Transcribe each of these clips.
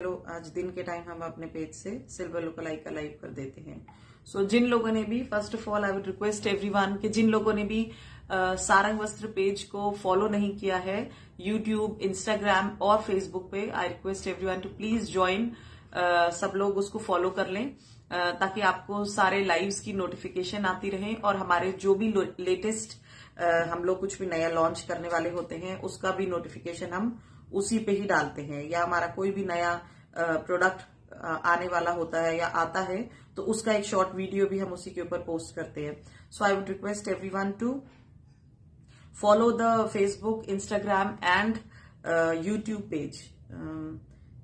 चलो आज दिन के टाइम हम अपने पेज से सिल्वर लुकअलाइक का लाइव कर देते हैं। सो जिन लोगों ने भी, first of all I would request everyone कि जिन लोगों ने भी सारंग वस्त्र पेज को फॉलो नहीं किया है यूट्यूब, इंस्टाग्राम और फेसबुक पे, I request everyone to please join. सब लोग उसको फॉलो कर लें ताकि आपको सारे लाइव्स की नोटिफिकेशन आती रहे और हमारे जो भी लेटेस्ट हम लोग कुछ भी नया लॉन्च करने वाले होते हैं उसका भी नोटिफिकेशन हम उसी पे ही डालते हैं, या हमारा कोई भी नया प्रोडक्ट आने वाला होता है या आता है तो उसका एक शॉर्ट वीडियो भी हम उसी के ऊपर पोस्ट करते हैं। So I would request everyone to follow the Facebook, Instagram and YouTube page.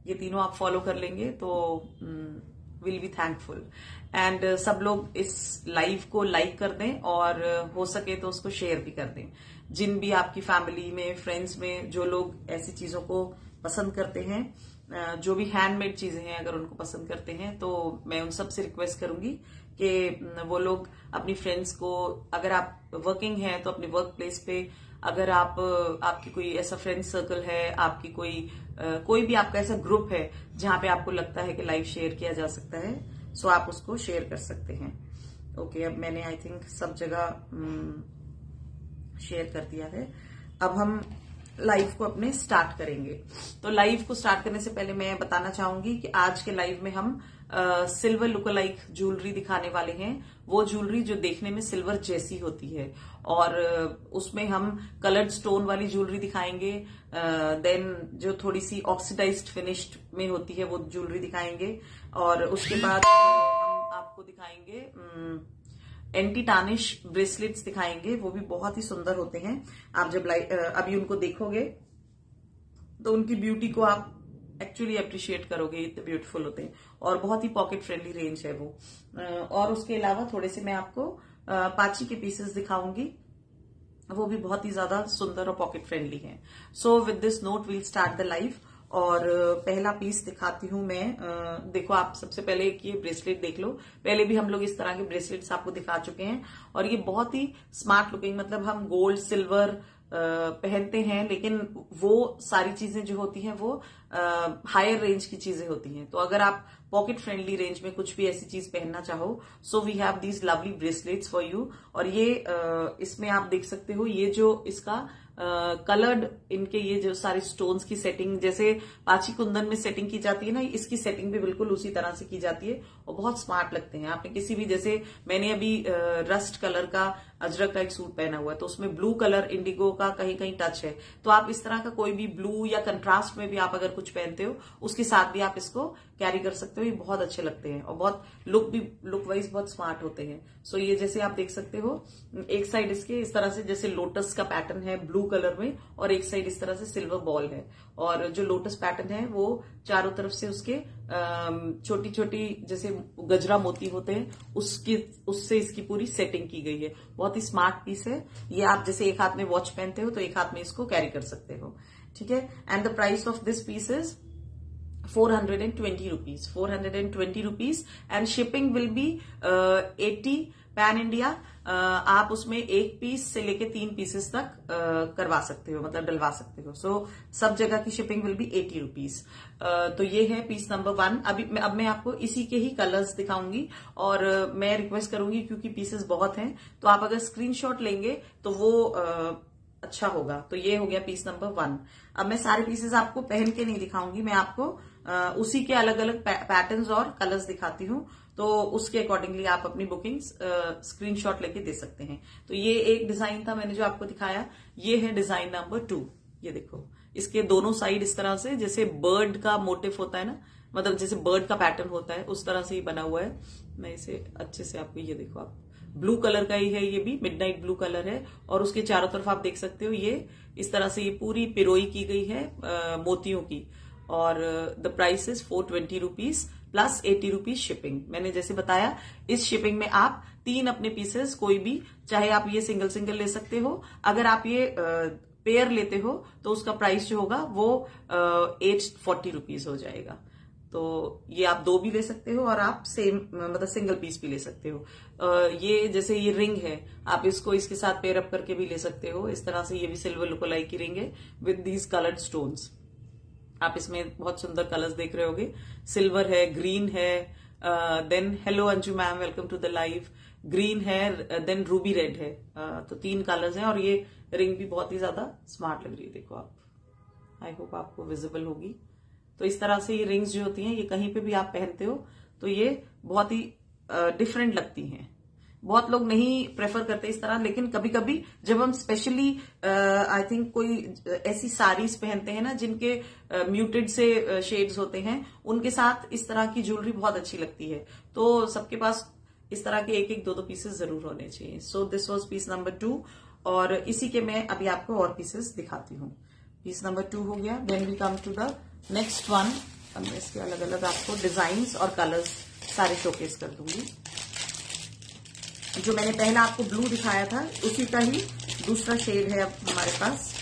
ये तीनों आप फॉलो कर लेंगे तो विल बी थैंकफुल। एंड सब लोग इस लाइव को लाइक कर दें और हो सके तो उसको शेयर भी कर दें। जिन भी आपकी फैमिली में, फ्रेंड्स में जो लोग ऐसी चीजों को पसंद करते हैं, जो भी हैंडमेड चीजें हैं अगर उनको पसंद करते हैं, तो मैं उन सब से रिक्वेस्ट करूंगी कि वो लोग अपनी फ्रेंड्स को, अगर आप वर्किंग हैं तो अपने वर्क प्लेस पे, अगर आपकी कोई ऐसा फ्रेंड सर्कल है, आपकी कोई भी आपका ऐसा ग्रुप है जहां पे आपको लगता है कि लाइव शेयर किया जा सकता है, सो आप उसको शेयर कर सकते हैं। ओके, अब मैंने आई थिंक सब जगह शेयर कर दिया है। अब हम लाइव को अपने स्टार्ट करेंगे। तो लाइव को स्टार्ट करने से पहले मैं बताना चाहूंगी कि आज के लाइव में हम सिल्वर लुकअलाइक ज्वेलरी दिखाने वाले हैं। वो ज्वेलरी जो देखने में सिल्वर जैसी होती है और उसमें हम कलर्ड स्टोन वाली ज्वेलरी दिखाएंगे। देन जो थोड़ी सी ऑक्सीडाइज्ड फिनिश्ड में होती है वो ज्वेलरी दिखाएंगे और उसके बाद हम आपको दिखाएंगे एंटी टार्निश ब्रेसलेट्स दिखाएंगे। वो भी बहुत ही सुंदर होते हैं। आप जब अभी उनको देखोगे तो उनकी ब्यूटी को आप एक्चुअली अप्रिशिएट करोगे, इतने ब्यूटीफुल होते हैं और बहुत ही पॉकेट फ्रेंडली रेंज है वो। और उसके अलावा थोड़े से मैं आपको पाची के पीसेस दिखाऊंगी, वो भी बहुत ही ज्यादा सुंदर और पॉकेट फ्रेंडली हैं। So with this note we'll start the live. और पहला पीस दिखाती हूं मैं। देखो, आप सबसे पहले एक ये ब्रेसलेट देख लो। पहले भी हम लोग इस तरह के ब्रेसलेट्स आपको दिखा चुके हैं और ये बहुत ही स्मार्ट लुकिंग, मतलब हम गोल्ड सिल्वर पहनते हैं लेकिन वो सारी चीजें जो होती हैं वो हायर रेंज की चीजें होती हैं। तो अगर आप पॉकेट फ्रेंडली रेंज में कुछ भी ऐसी चीज पहनना चाहो, so we have these lovely bracelets for you. और ये इसमें आप देख सकते हो, ये जो इसका कलर्ड इनके ये जो सारे स्टोन्स की सेटिंग, जैसे पाची कुंदन में सेटिंग की जाती है ना, इसकी सेटिंग भी बिल्कुल उसी तरह से की जाती है और बहुत स्मार्ट लगते हैं। आपने किसी भी, जैसे मैंने अभी रस्ट कलर का अजरक का एक सूट पहना हुआ है तो उसमें ब्लू कलर इंडिगो का कहीं कहीं टच है, तो आप इस तरह का कोई भी ब्लू या कंट्रास्ट में भी आप अगर कुछ पहनते हो उसके साथ भी आप इसको कैरी कर सकते हो। ये बहुत अच्छे लगते हैं और बहुत लुक वाइज बहुत स्मार्ट होते हैं। सो ये जैसे आप देख सकते हो, एक साइड इसके इस तरह से जैसे लोटस का पैटर्न है ब्लू कलर में और एक साइड इस तरह से सिल्वर बॉल है। और जो लोटस पैटर्न है वो चारों तरफ से उसके छोटी छोटी जैसे गजरा मोती होते हैं उससे इसकी पूरी सेटिंग की गई है। बहुत ही स्मार्ट पीस है ये। आप जैसे एक हाथ में वॉच पहनते हो तो एक हाथ में इसको कैरी कर सकते हो, ठीक है। And the price of this piece is 420 rupees, 420 rupees and shipping will be 80 pan India. आप उसमें एक पीस से लेके 3 पीसेस तक करवा सकते हो, मतलब डलवा सकते हो। सो सब जगह की शिपिंग विल बी 80 रुपीज। तो ये है पीस नंबर 1। अब मैं आपको इसी के ही कलर्स दिखाऊंगी और मैं रिक्वेस्ट करूंगी, क्योंकि पीसेस बहुत हैं तो आप अगर स्क्रीनशॉट लेंगे तो वो अच्छा होगा। तो ये हो गया पीस नंबर 1। अब मैं सारे पीसेस आपको पहन के नहीं दिखाऊंगी, मैं आपको उसी के अलग अलग पैटर्न्स और कलर्स दिखाती हूँ, तो उसके अकॉर्डिंगली आप अपनी बुकिंग्स स्क्रीनशॉट लेके दे सकते हैं। तो ये एक डिजाइन था मैंने जो आपको दिखाया, ये है डिजाइन नंबर 2। ये देखो, इसके दोनों साइड इस तरह से जैसे बर्ड का मोटिव होता है ना, मतलब जैसे बर्ड का पैटर्न होता है उस तरह से ही बना हुआ है। मैं इसे अच्छे से आपको, ये देखो, आप ब्लू कलर का ही है, ये भी मिडनाइट ब्लू कलर है और उसके चारों तरफ आप देख सकते हो ये इस तरह से ये पूरी पिरोई की गई है मोतियों की। और the price is 420 rupees plus 80 rupees shipping. मैंने जैसे बताया, इस शिपिंग में आप 3 अपने पीसेस कोई भी, चाहे आप ये सिंगल सिंगल ले सकते हो, अगर आप ये पेयर लेते हो तो उसका प्राइस जो होगा वो 840 रुपीज हो जाएगा। तो ये आप 2 भी ले सकते हो और आप सेम, मतलब सिंगल पीस भी ले सकते हो। ये जैसे ये रिंग है, आप इसको इसके साथ पेयर अप करके भी ले सकते हो। इस तरह से ये भी सिल्वर लुकअलाइक की रिंग है विद दीज कलर्ड स्टोन्स। आप इसमें बहुत सुंदर कलर्स देख रहे होगे, सिल्वर है, ग्रीन है, then hello Anju ma'am welcome to the live, green है, देन रूबी रेड है। तो 3 कलर्स हैं और ये रिंग भी बहुत ही ज्यादा स्मार्ट लग रही है, देखो आप, आई होप आपको विजिबल होगी। तो इस तरह से ये रिंग्स जो होती हैं ये कहीं पे भी आप पहनते हो तो ये बहुत ही डिफरेंट लगती हैं। बहुत लोग नहीं प्रेफर करते इस तरह, लेकिन कभी कभी जब हम स्पेशली आई थिंक कोई ऐसी साड़ीज पहनते हैं ना जिनके म्यूटेड से शेड्स होते हैं, उनके साथ इस तरह की ज्वेलरी बहुत अच्छी लगती है। तो सबके पास इस तरह के 1-1, 2-2 पीसेस जरूर होने चाहिए। So this was piece number 2 और इसी के मैं अभी आपको और पीसेस दिखाती हूँ। पीस नंबर 2 हो गया। Then we come to the next one. अब मैं इसके अलग अलग आपको डिजाइन्स और कलर्स सारे शोकेस कर दूंगी। जो मैंने पहला आपको ब्लू दिखाया था उसी का ही दूसरा शेड है अब हमारे पास,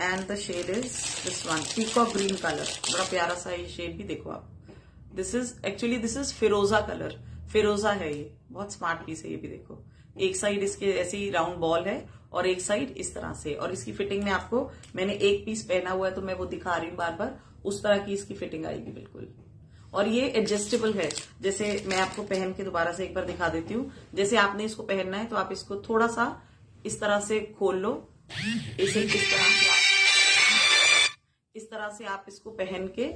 and the shade is this one, peacock green colour. बड़ा प्यारा सा ये शेड भी देखो आप। दिस इज फिरोजा कलर, फिरोजा है ये, बहुत स्मार्ट पीस है ये भी। देखो एक साइड इसके ऐसी राउंड बॉल है और एक साइड इस तरह से, और इसकी फिटिंग में आपको, मैंने एक पीस पहना हुआ है तो मैं वो दिखा रही हूं बार बार, उस तरह की इसकी फिटिंग आएगी बिल्कुल। और ये एडजस्टेबल है, जैसे मैं आपको पहन के दोबारा से एक बार दिखा देती हूँ। जैसे आपने इसको पहनना है तो आप इसको थोड़ा सा इस तरह से खोल लो, इसे इस तरह से आप इसको पहन के,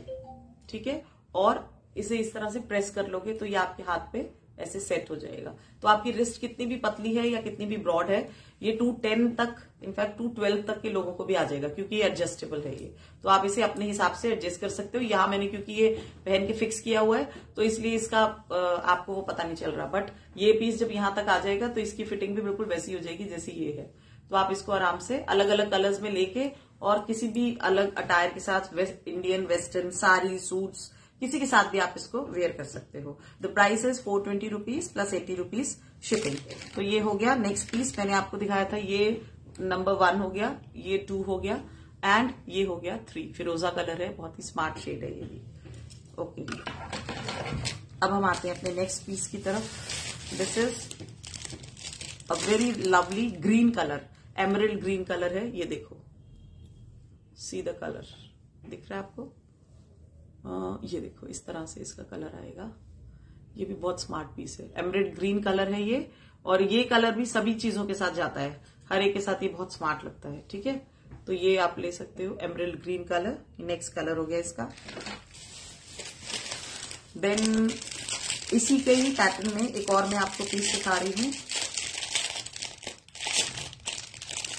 ठीक है, और इसे इस तरह से प्रेस कर लोगे तो ये आपके हाथ पे ऐसे सेट हो जाएगा। तो आपकी रिस्ट कितनी भी पतली है या कितनी भी ब्रॉड है, ये 210 तक, इनफैक्ट 212 तक के लोगों को भी आ जाएगा, क्योंकि ये एडजस्टेबल है ये। तो आप इसे अपने हिसाब से एडजस्ट कर सकते हो। यहाँ मैंने क्योंकि ये पहन के फिक्स किया हुआ है तो इसलिए इसका आपको वो पता नहीं चल रहा, बट ये पीस जब यहाँ तक आ जाएगा तो इसकी फिटिंग भी बिल्कुल वैसी हो जाएगी जैसी ये है। तो आप इसको आराम से अलग अलग कलर्स में लेके और किसी भी अलग अटायर के साथ, इंडियन, वेस्टर्न, साड़ी, सूट्स, किसी के साथ भी आप इसको वेयर कर सकते हो। The price is 420 rupees plus 80 rupees shipping. तो ये हो गया नेक्स्ट पीस, मैंने आपको दिखाया था, ये नंबर 1 हो गया, ये 2 हो गया, एंड ये हो गया 3। फिरोजा कलर है, बहुत ही स्मार्ट शेड है ये भी। ओके, अब हम आते हैं अपने नेक्स्ट पीस की तरफ। This is a very lovely green colour, emerald green colour है ये। देखो, सी द कलर, दिख रहा है आपको? ये देखो इस तरह से इसका कलर आएगा। ये भी बहुत स्मार्ट पीस है, एमरल्ड ग्रीन कलर है ये, और ये कलर भी सभी चीजों के साथ जाता है, हर एक के साथ ये बहुत स्मार्ट लगता है, ठीक है। तो ये आप ले सकते हो, emerald green colour. Next colour हो गया इसका। देन इसी के ही पैटर्न में एक और मैं आपको पीस दिखा रही हूँ।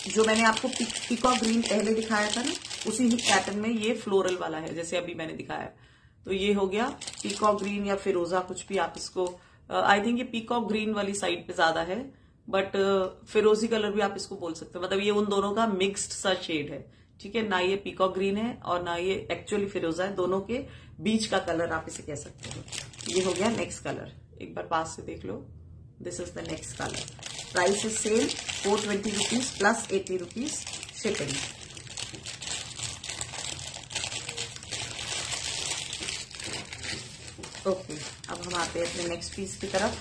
जो मैंने आपको पीकॉक ग्रीन पहले दिखाया था ना, उसी ही पैटर्न में ये फ्लोरल वाला है, जैसे अभी मैंने दिखाया। तो ये हो गया पीकॉक ग्रीन या फिरोजा, कुछ भी आप इसको, आई थिंक ये पीकॉक ग्रीन वाली साइड पे ज्यादा है, बट फिरोजी कलर भी आप इसको बोल सकते हो। मतलब ये उन दोनों का मिक्स्ड सा शेड है, ठीक है। ना ये पीकॉक ग्रीन है और ना ये एक्चुअली फिरोजा है, दोनों के बीच का कलर आप इसे कह सकते हो। ये हो गया नेक्स्ट कलर, एक बार पास से देख लो। This is the next colour. Price is same, 420 rupees plus 80 rupees shipping. Okay, अब हम आते हैं अपने नेक्स्ट पीस की तरफ।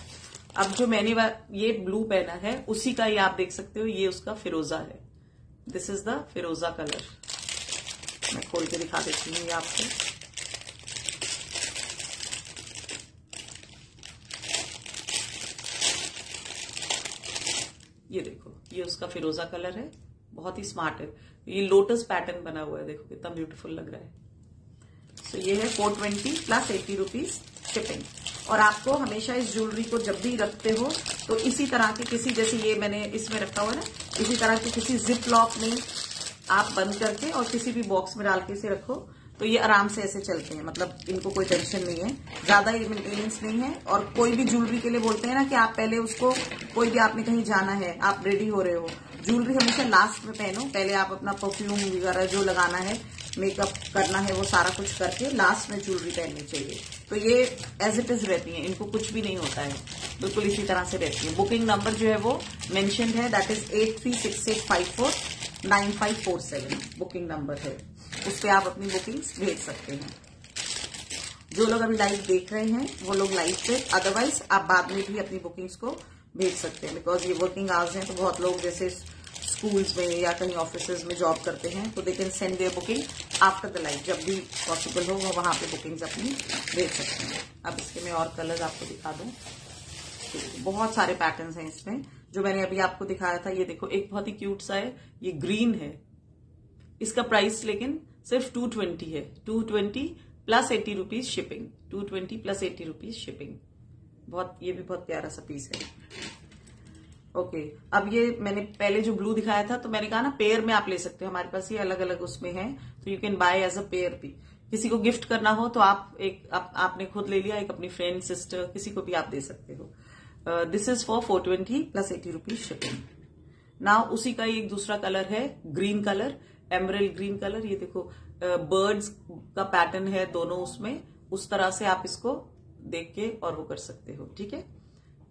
अब जो मैंने ये ब्लू पहना है उसी का ये आप देख सकते हो, ये उसका फिरोजा है। दिस इज द फिरोजा कलर। मैं खोल के दिखा देती हूँ ये आपको। ये देखो, ये उसका फिरोजा कलर है, बहुत ही स्मार्ट है। ये लोटस पैटर्न बना हुआ है, देखो कितना ब्यूटीफुल लग रहा है। तो ये है 420 प्लस 80 रुपीज शिपिंग। और आपको हमेशा इस ज्वेलरी को जब भी रखते हो तो इसी तरह के किसी, जैसे ये मैंने इसमें रखा हुआ है ना, इसी तरह के किसी जिप लॉक में आप बंद करके और किसी भी बॉक्स में डाल के इसे रखो तो ये आराम से ऐसे चलते हैं। मतलब इनको कोई टेंशन नहीं है, ज्यादा ये मेंटेनेंस नहीं है। और कोई भी ज्वेलरी के लिए बोलते हैं ना कि आप पहले उसको, कोई भी आपने कहीं जाना है, आप रेडी हो रहे हो, ज्वेलरी हमेशा लास्ट में पहनो। पहले आप अपना परफ्यूम वगैरह जो लगाना है, मेकअप करना है, वो सारा कुछ करके लास्ट में ज्वेलरी पहननी चाहिए। तो ये एज इट इज रहती है, इनको कुछ भी नहीं होता है, बिल्कुल इसी तरह से रहती है। बुकिंग नंबर जो है वो मेंशन्ड है, दैट इज 8368549547 बुकिंग नंबर है। उस पर आप अपनी बुकिंग्स भेज सकते हैं। जो लोग अभी लाइव देख रहे हैं वो लोग लाइव पे, अदरवाइज आप बाद में भी अपनी बुकिंग्स को भेज सकते हैं, बिकॉज ये वर्किंग आवर्स हैं। तो बहुत लोग जैसे स्कूल्स में या कहीं ऑफिसेज में जॉब करते हैं तो they can send their booking after the live, जब भी पॉसिबल हो वो वहां पे बुकिंग्स अपनी भेज सकते हैं। अब इसके मैं और कलर आपको दिखा दूं। बहुत सारे पैटर्न्स हैं इसमें जो मैंने अभी आपको दिखाया था। ये देखो एक बहुत ही क्यूट सा है, ये ग्रीन है, इसका प्राइस लेकिन सिर्फ 220 है। 220 plus 80 rupees shipping, 220 plus 80 rupees shipping. बहुत, ये भी बहुत प्यारा सा पीस है। ओके, अब ये मैंने पहले जो ब्लू दिखाया था तो मैंने कहा ना पेयर में आप ले सकते हो, हमारे पास ये अलग अलग उसमें है तो you can buy as a pair भी। किसी को गिफ्ट करना हो तो आप आपने खुद ले लिया, एक अपनी फ्रेंड, सिस्टर, किसी को भी आप दे सकते हो। This is for 420 plus 80 rupees shipping. Now उसी का एक दूसरा कलर है green colour, emerald green colour. ये देखो बर्ड्स का पैटर्न है दोनों उसमें, उस तरह से आप इसको देख के और वो कर सकते हो। ठीक है,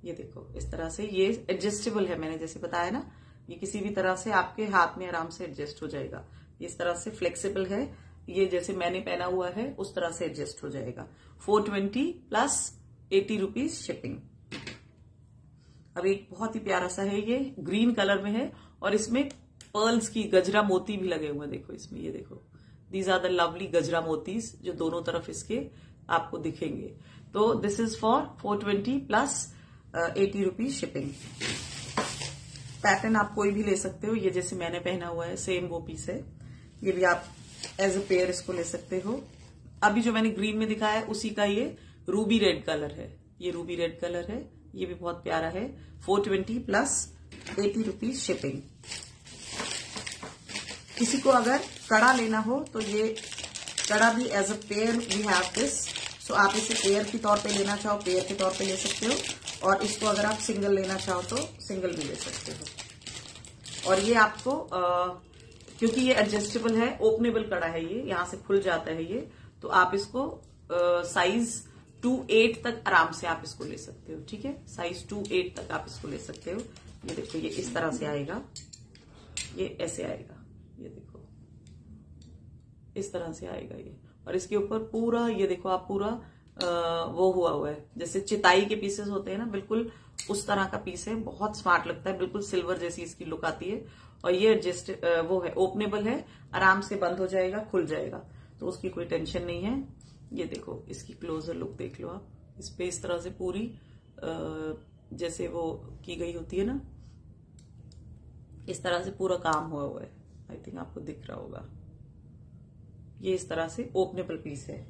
ये देखो इस तरह से, ये एडजस्टेबल है, मैंने जैसे बताया ना, ये किसी भी तरह से आपके हाथ में आराम से एडजस्ट हो जाएगा। इस तरह से फ्लेक्सिबल है, ये जैसे मैंने पहना हुआ है उस तरह से एडजस्ट हो जाएगा। 420 प्लस 80 रुपीज शिपिंग। अब एक बहुत ही प्यारा सा है, ये ग्रीन कलर में है और इसमें पर्ल्स की गजरा मोती भी लगे हुए हैं। देखो इसमें, ये देखो, दीज आर द लवली गजरा मोतीज जो दोनों तरफ इसके आपको दिखेंगे। तो this is for 420 plus 80 rupees shipping. Pattern आप कोई भी ले सकते हो, ये जैसे मैंने पहना हुआ है सेम वो पीस है, ये भी आप एज अ पेयर इसको ले सकते हो। अभी जो मैंने ग्रीन में दिखाया है उसी का ये रूबी रेड कलर है, ये रूबी रेड कलर है, ये भी बहुत प्यारा है। 420 प्लस 80 रुपीज शिपिंग। किसी को अगर कड़ा लेना हो तो ये कड़ा भी as a pair we have this, so आप इसे पेयर के तौर पे लेना चाहो पेयर के तौर पे ले सकते हो, और इसको अगर आप सिंगल लेना चाहो तो सिंगल भी ले सकते हो। और ये आपको क्योंकि ये एडजस्टेबल है, ओपनेबल कड़ा है, ये यहां से खुल जाता है ये, तो आप इसको साइज 2-8 तक आराम से आप इसको ले सकते हो। ठीक है, साइज 2-8 तक आप इसको ले सकते हो। ये देखो, ये इस तरह से आएगा, ये ऐसे आएगा, ये देखो इस तरह से आएगा ये, और इसके ऊपर पूरा ये देखो आप पूरा वो हुआ है जैसे चिताई के पीसेस होते हैं ना, बिल्कुल उस तरह का पीस है। बहुत स्मार्ट लगता है, बिल्कुल सिल्वर जैसी इसकी लुक आती है। और ये एडजस्ट वो है, ओपनेबल है, आराम से बंद हो जाएगा, खुल जाएगा, तो उसकी कोई टेंशन नहीं है। ये देखो इसकी क्लोजर लुक देख लो आप, इस पे इस तरह से पूरी जैसे वो की गई होती है ना, इस तरह से पूरा काम हुआ है। आई थिंक आपको दिख रहा होगा, ये इस तरह से ओपनेबल पीस है।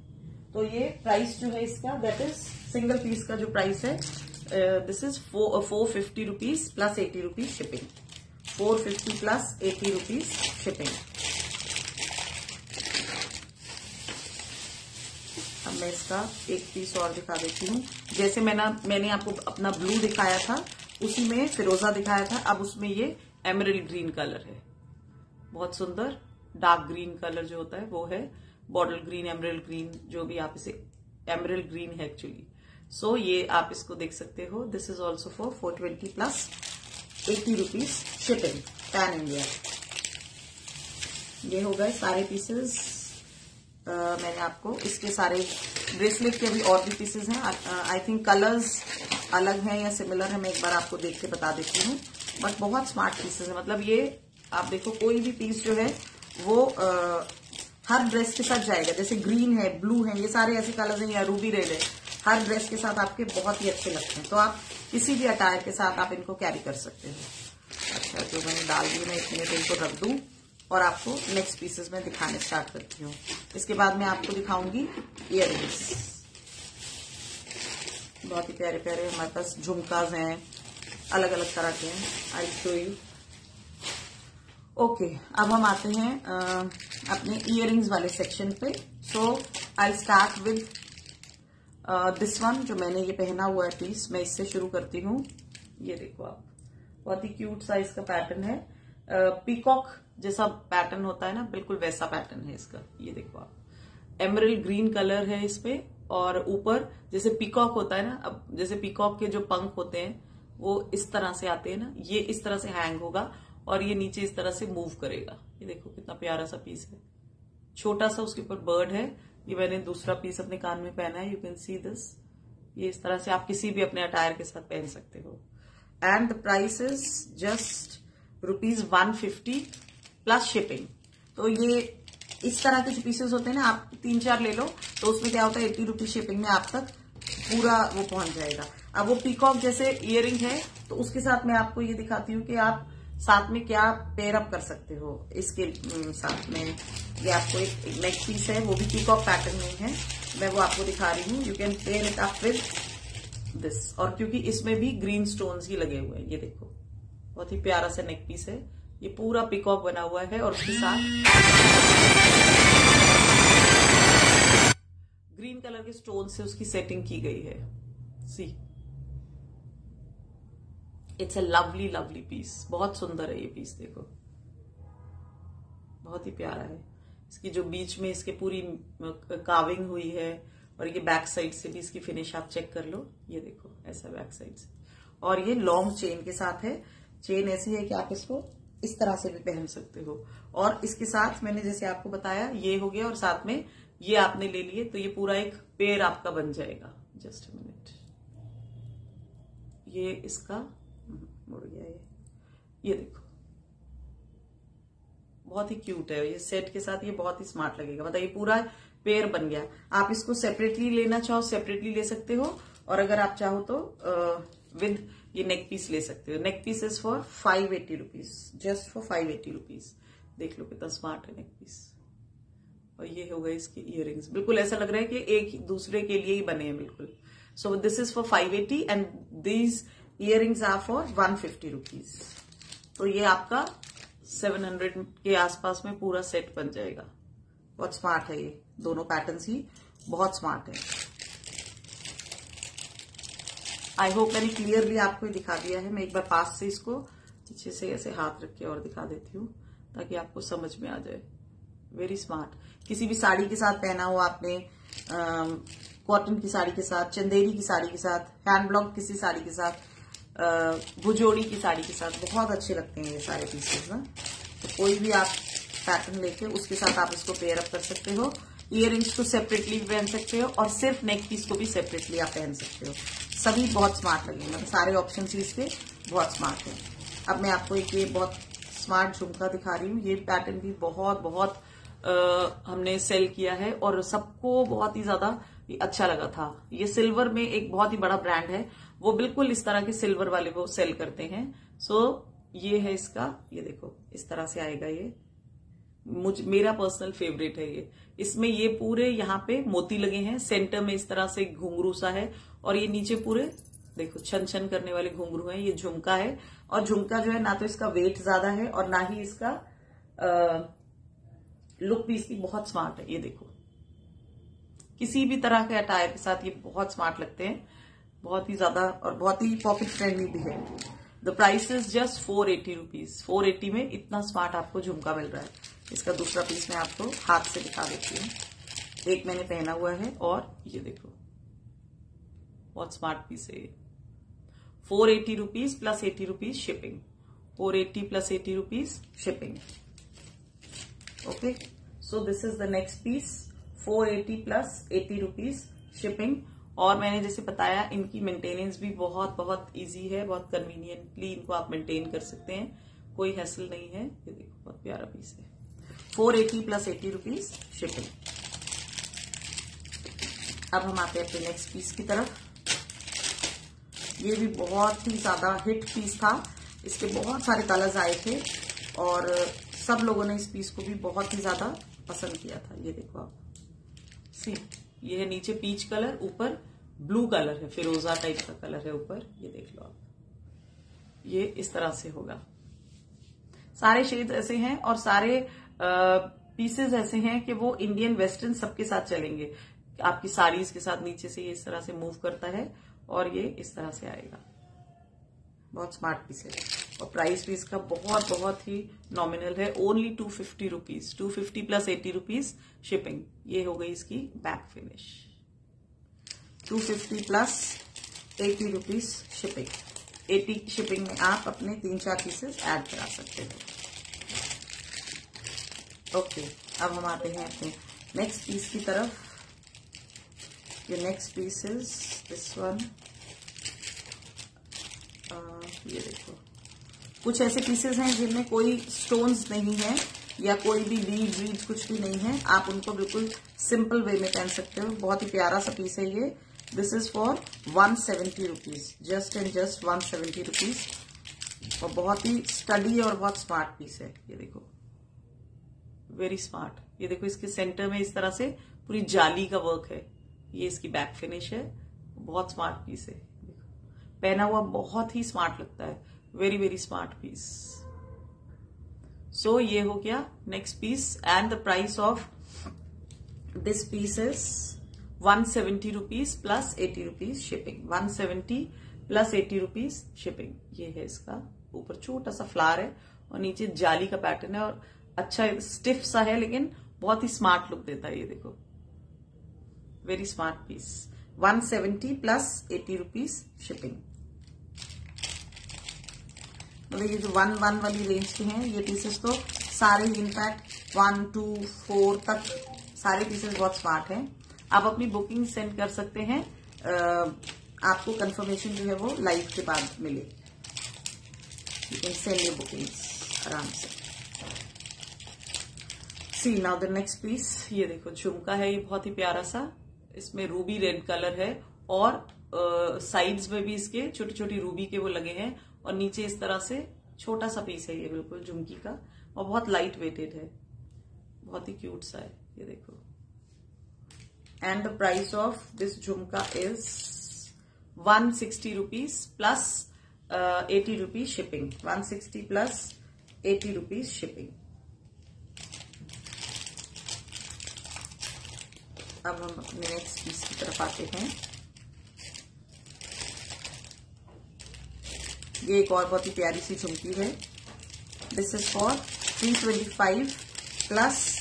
तो ये प्राइस जो है इसका, दैट इज सिंगल पीस का जो प्राइस है, this is 450 rupees plus 80 rupees shipping. 450 plus 80 rupees shipping. अब मैं इसका एक पीस और दिखा देती हूँ। जैसे मैंने आपको अपना ब्लू दिखाया था, उसी में फिरोजा दिखाया था, अब उसमें ये एमरल्ड ग्रीन कलर है, बहुत सुंदर डार्क ग्रीन कलर जो होता है वो है, बॉटल ग्रीन, एमरल्ड ग्रीन, जो भी आप इसे, एमरल्ड ग्रीन है एक्चुअली। सो ये आप इसको देख सकते हो। This is also for 420 plus 80 rupees shipping pan India. ये हो गए सारे पीसेस। मैंने आपको इसके सारे ब्रेसलेट के अभी और भी पीसेस हैं। आई थिंक कलर्स अलग हैं या सिमिलर है, मैं एक बार आपको देख के बता देती हूँ, बट बहुत स्मार्ट पीसेस है। मतलब ये आप देखो, कोई भी पीस जो है वो हर ड्रेस के साथ जाएगा। जैसे ग्रीन है, ब्लू है, ये सारे ऐसे कलर्स हैं, या रूबी रेड है, हर ड्रेस के साथ आपके बहुत ही अच्छे लगते हैं। तो आप किसी भी अटायर के साथ आप इनको कैरी कर सकते हो। अच्छा, जो मैंने डाल दी, मैं इतने देर को रख दूं और आपको नेक्स्ट पीसेस में दिखाने स्टार्ट करती हूँ। इसके बाद मैं आपको दिखाऊंगी इयररिंग्स। बहुत ही प्यारे प्यारे हमारे पास झुमकाज हैं, अलग अलग तरह के हैं। I show you. ओके, अब हम आते हैं अपने इयररिंग्स वाले सेक्शन पे। So I start with this one, जो मैंने ये पहना हुआ है पीस, मैं इससे शुरू करती हूँ। ये देखो आप, बहुत ही क्यूट सा इसका पैटर्न है, पीकॉक जैसा पैटर्न होता है ना, बिल्कुल वैसा पैटर्न है इसका। ये देखो आप, एमरल्ड ग्रीन कलर है इस पे, और ऊपर जैसे पीकॉक होता है ना, अब जैसे पीकॉक के जो पंख होते हैं वो इस तरह से आते हैं ना, ये इस तरह से हैंग होगा और ये नीचे इस तरह से मूव करेगा। ये देखो कितना प्यारा सा पीस है, छोटा सा उसके ऊपर बर्ड है। ये मैंने दूसरा पीस अपने कान में पहना है, यू कैन सी दिस। ये इस तरह से आप किसी भी अपने अटायर के साथ पहन सकते हो। And the price is just ₹150 plus shipping. तो ये इस तरह के जो पीसेस होते हैं ना, आप 3-4 ले लो तो उसमें क्या होता है, ₹80 शिपिंग में आप तक पूरा वो पहुंच जाएगा। अब वो पीकॉक जैसे इयरिंग है तो उसके साथ मैं आपको ये दिखाती हूँ कि आप साथ में क्या पेयर अप कर सकते हो। इसके साथ में ये आपको एक नेक पीस है, वो भी पीकॉक पैटर्न में है, मैं वो आपको दिखा रही हूँ। You can pair it up with this. और क्योंकि इसमें भी ग्रीन स्टोन्स ही लगे हुए हैं, ये देखो बहुत ही प्यारा सा नेक पीस है, ये पूरा पीकॉक बना हुआ है और उसके साथ ग्रीन कलर के स्टोन से उसकी सेटिंग की गई है। See, it's a lovely lovely piece, बहुत सुंदर है ये पीस, देखो बहुत ही प्यारा है। इसकी जो बीच में इसके पूरी काविंग हुई है और ये बैक साइड से भी इसकी फिनिश आप चेक कर लो, ये देखो ऐसा बैक साइड से। और ये लॉन्ग चेन के साथ है, चेन ऐसी है कि आप इसको इस तरह से भी पहन सकते हो। और इसके साथ मैंने जैसे आपको बताया ये हो गया और साथ में ये आपने ले लिए तो ये पूरा एक पेयर आपका बन जाएगा। जस्ट अ मिनट, ये इसका मुड़ गया, ये देखो बहुत ही क्यूट है, ये सेट के साथ ये बहुत ही स्मार्ट लगेगा। मतलब ये पूरा पेयर बन गया। आप इसको सेपरेटली लेना चाहो सेपरेटली ले सकते हो, और अगर आप चाहो तो विद ये नेक पीस ले सकते हो। Neck piece is for ₹580, just for ₹580। देख लो कितना स्मार्ट है नेक पीस। और ये हो गए इसके इयररिंग्स, बिल्कुल ऐसा लग रहा है कि एक दूसरे के लिए ही बने हैं बिल्कुल। So this is for ₹580 and these earrings are for ₹150। तो ये आपका 700 के आसपास में पूरा सेट बन जाएगा। बहुत स्मार्ट है ये, दोनों पैटर्न्स ही बहुत स्मार्ट है। आई होप मैंने क्लियरली आपको दिखा दिया है। मैं एक बार पास से इसको पीछे से ऐसे हाथ रख के और दिखा देती हूँ ताकि आपको समझ में आ जाए। Very smart. किसी भी साड़ी के साथ पहना हो आपने, कॉटन की साड़ी के साथ, चंदेरी की साड़ी के साथ, हैंड ब्लॉक किसी साड़ी के साथ, भुजोड़ी की साड़ी के साथ बहुत अच्छे लगते हैं ये सारे पीसेस ना। तो कोई भी आप पैटर्न लेके उसके साथ आप इसको पेयर अप कर सकते हो। इयररिंग्स को सेपरेटली भी पहन सकते हो और सिर्फ नेक पीस को भी सेपरेटली आप पहन सकते हो। सभी बहुत स्मार्ट लगेंगे, मतलब सारे ऑप्शन ही इसके बहुत स्मार्ट है। अब मैं आपको एक ये बहुत स्मार्ट झुमका दिखा रही हूँ। ये पैटर्न भी बहुत हमने सेल किया है और सबको बहुत ही ज्यादा अच्छा लगा था। ये सिल्वर में एक बहुत ही बड़ा ब्रांड है, वो बिल्कुल इस तरह के सिल्वर वाले वो सेल करते हैं। सो ये है इसका, ये देखो इस तरह से आएगा ये। मेरा पर्सनल फेवरेट है ये। इसमें ये पूरे यहाँ पे मोती लगे हैं, सेंटर में इस तरह से घुंघरू सा है और ये नीचे पूरे देखो छन छन करने वाले घुंघरू हैं। ये झुमका है और झुमका जो है ना तो इसका वेट ज्यादा है और ना ही इसका लुक भी इसकी बहुत स्मार्ट है। ये देखो किसी भी तरह के अटायर के साथ ये बहुत स्मार्ट लगते हैं, बहुत ही ज्यादा, और बहुत ही पॉकेट फ्रेंडली भी है। The price is just ₹480। 480 में इतना स्मार्ट आपको झुमका मिल रहा है। इसका दूसरा पीस मैं आपको हाथ से दिखा देती हूँ। एक मैंने पहना हुआ है और ये देखो बहुत स्मार्ट पीस है ये। ₹480 plus ₹80 shipping. 480 plus ₹80 shipping. Okay, so this is the next piece, $480 plus ₹80 shipping. और मैंने जैसे बताया इनकी मेंटेनेंस भी बहुत इजी है, बहुत कन्वीनियंटली इनको आप मेंटेन कर सकते हैं, कोई हैसल नहीं है। ये देखो बहुत प्यारा पीस है। 480 प्लस ₹80 शिपिंग। अब हम आते हैं अपने नेक्स्ट पीस की तरफ। ये भी बहुत ही ज्यादा हिट पीस था, इसके बहुत सारे कलर्स आए थे और सब लोगों ने इस पीस को भी बहुत ही ज्यादा पसंद किया था। ये देखो आप, सी ये है नीचे पीच कलर, ऊपर ब्लू कलर है, फिरोजा टाइप का कलर है ऊपर। ये देख लो आप, ये इस तरह से होगा। सारे शेड्स ऐसे हैं और सारे पीसेस ऐसे हैं कि वो इंडियन वेस्टर्न सबके साथ चलेंगे। आपकी साड़ीज के साथ नीचे से ये इस तरह से मूव करता है और ये इस तरह से आएगा। बहुत स्मार्ट पीस है और प्राइस भी इसका बहुत ही नॉमिनल है, ओनली ₹250। 250 plus ₹80 shipping. ये हो गई इसकी back finish. 250 plus ₹80 shipping. 80 shipping में आप अपने 3-4 पीसेस ऐड करा सकते हो। ओके, अब हम आते हैं अपने नेक्स्ट पीस की तरफ। ये next piece is this one. ये देखो कुछ ऐसे पीसेस हैं जिनमें कोई स्टोन्स नहीं है या कोई भी बीड कुछ भी नहीं है, आप उनको बिल्कुल सिंपल वे में पहन सकते हो। बहुत ही प्यारा सा पीस है ये। This is for 170 rupees, just and just 170 rupees. और बहुत ही स्टडी और बहुत स्मार्ट पीस है। ये देखो, वेरी स्मार्ट। ये देखो, इसके सेंटर में इस तरह से पूरी जाली का वर्क है। ये इसकी बैक फिनिश है। बहुत स्मार्ट पीस है। पहना हुआ बहुत ही स्मार्ट लगता है। Very very smart piece. So ये हो गया next piece and the price of this piece is 170 rupees plus 80 rupees shipping. 170 plus 80 rupees shipping. ये है इसका ऊपर छोटा सा फ्लावर है और नीचे जाली का पैटर्न है और अच्छा स्टिफ सा है, लेकिन बहुत ही स्मार्ट लुक देता है। ये देखो, very smart piece. 170 plus 80 rupees shipping. मतलब ये जो 1 वाली रेंज के हैं ये पीसेस तो सारे इनफैक्ट 1, 2, 4 तक सारे पीसेस बहुत स्मार्ट हैं। आप अपनी बुकिंग सेंड कर सकते हैं। आपको कंफर्मेशन जो है वो लाइव के बाद मिले। You can send your bookings आराम से। सी नाउ द नेक्स्ट पीस। ये देखो, झुमका है ये बहुत ही प्यारा सा। इसमें रूबी रेड कलर है और साइड्स में भी इसके छोटी छोटी रूबी के वो लगे हैं और नीचे इस तरह से छोटा सा पीस है ये बिल्कुल झुमकी का और बहुत लाइट वेटेड है। बहुत ही क्यूट सा है। ये देखो, and the price of this jhumka is 160 rupees plus 80 rupees shipping. 160 plus 80 rupees shipping. अब हम अपने नेक्स्ट पीस की तरफ आते हैं। ये एक और बहुत ही प्यारी सी झुमकी है। This is for 325 plus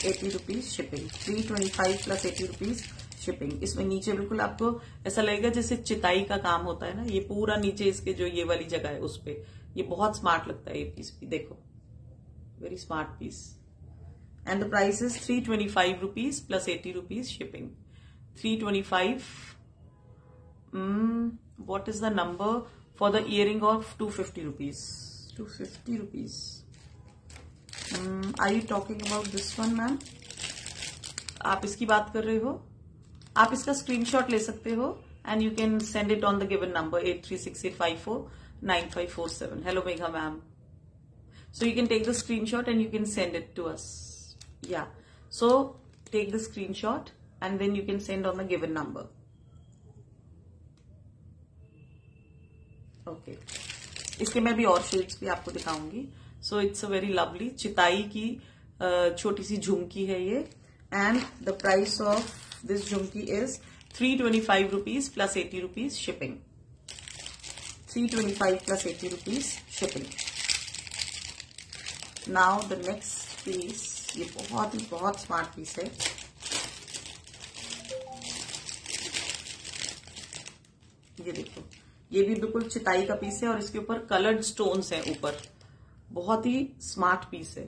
80 rupees shipping. 325 plus 80 rupees shipping. इसमें नीचे बिल्कुल आपको ऐसा लगेगा जैसे चिताई का काम होता है ना, ये पूरा नीचे इसके जो ये वाली जगह है उस पे ये बहुत स्मार्ट लगता है ये पीस भी। देखो, very smart piece. And the price is 325 rupees plus 80 rupees shipping. 325. What is the number for the earring of 250 rupees? 250 rupees. Are you talking about this one, ma'am? आप इसकी बात कर रहे हो? आप इसका स्क्रीनशॉट ले सकते हो and you can send it on the given number 8368549547. Hello, Megha ma'am. So you can take the screenshot and you can send it to us. Yeah, so take the screenshot and then you can send on the given number. Okay, इसके मैं भी और shades भी आपको दिखाऊंगी। So it's a very lovely चिताई की छोटी सी झुमकी है ये and the price of this Jhumki is 325 rupees plus 80 rupees shipping. 325 plus 80 rupees shipping. Now the next piece, ये बहुत स्मार्ट पीस है। ये देखो, ये भी बिल्कुल चिताई का पीस है और इसके ऊपर कलर्ड स्टोन्स हैं ऊपर। बहुत ही स्मार्ट पीस है।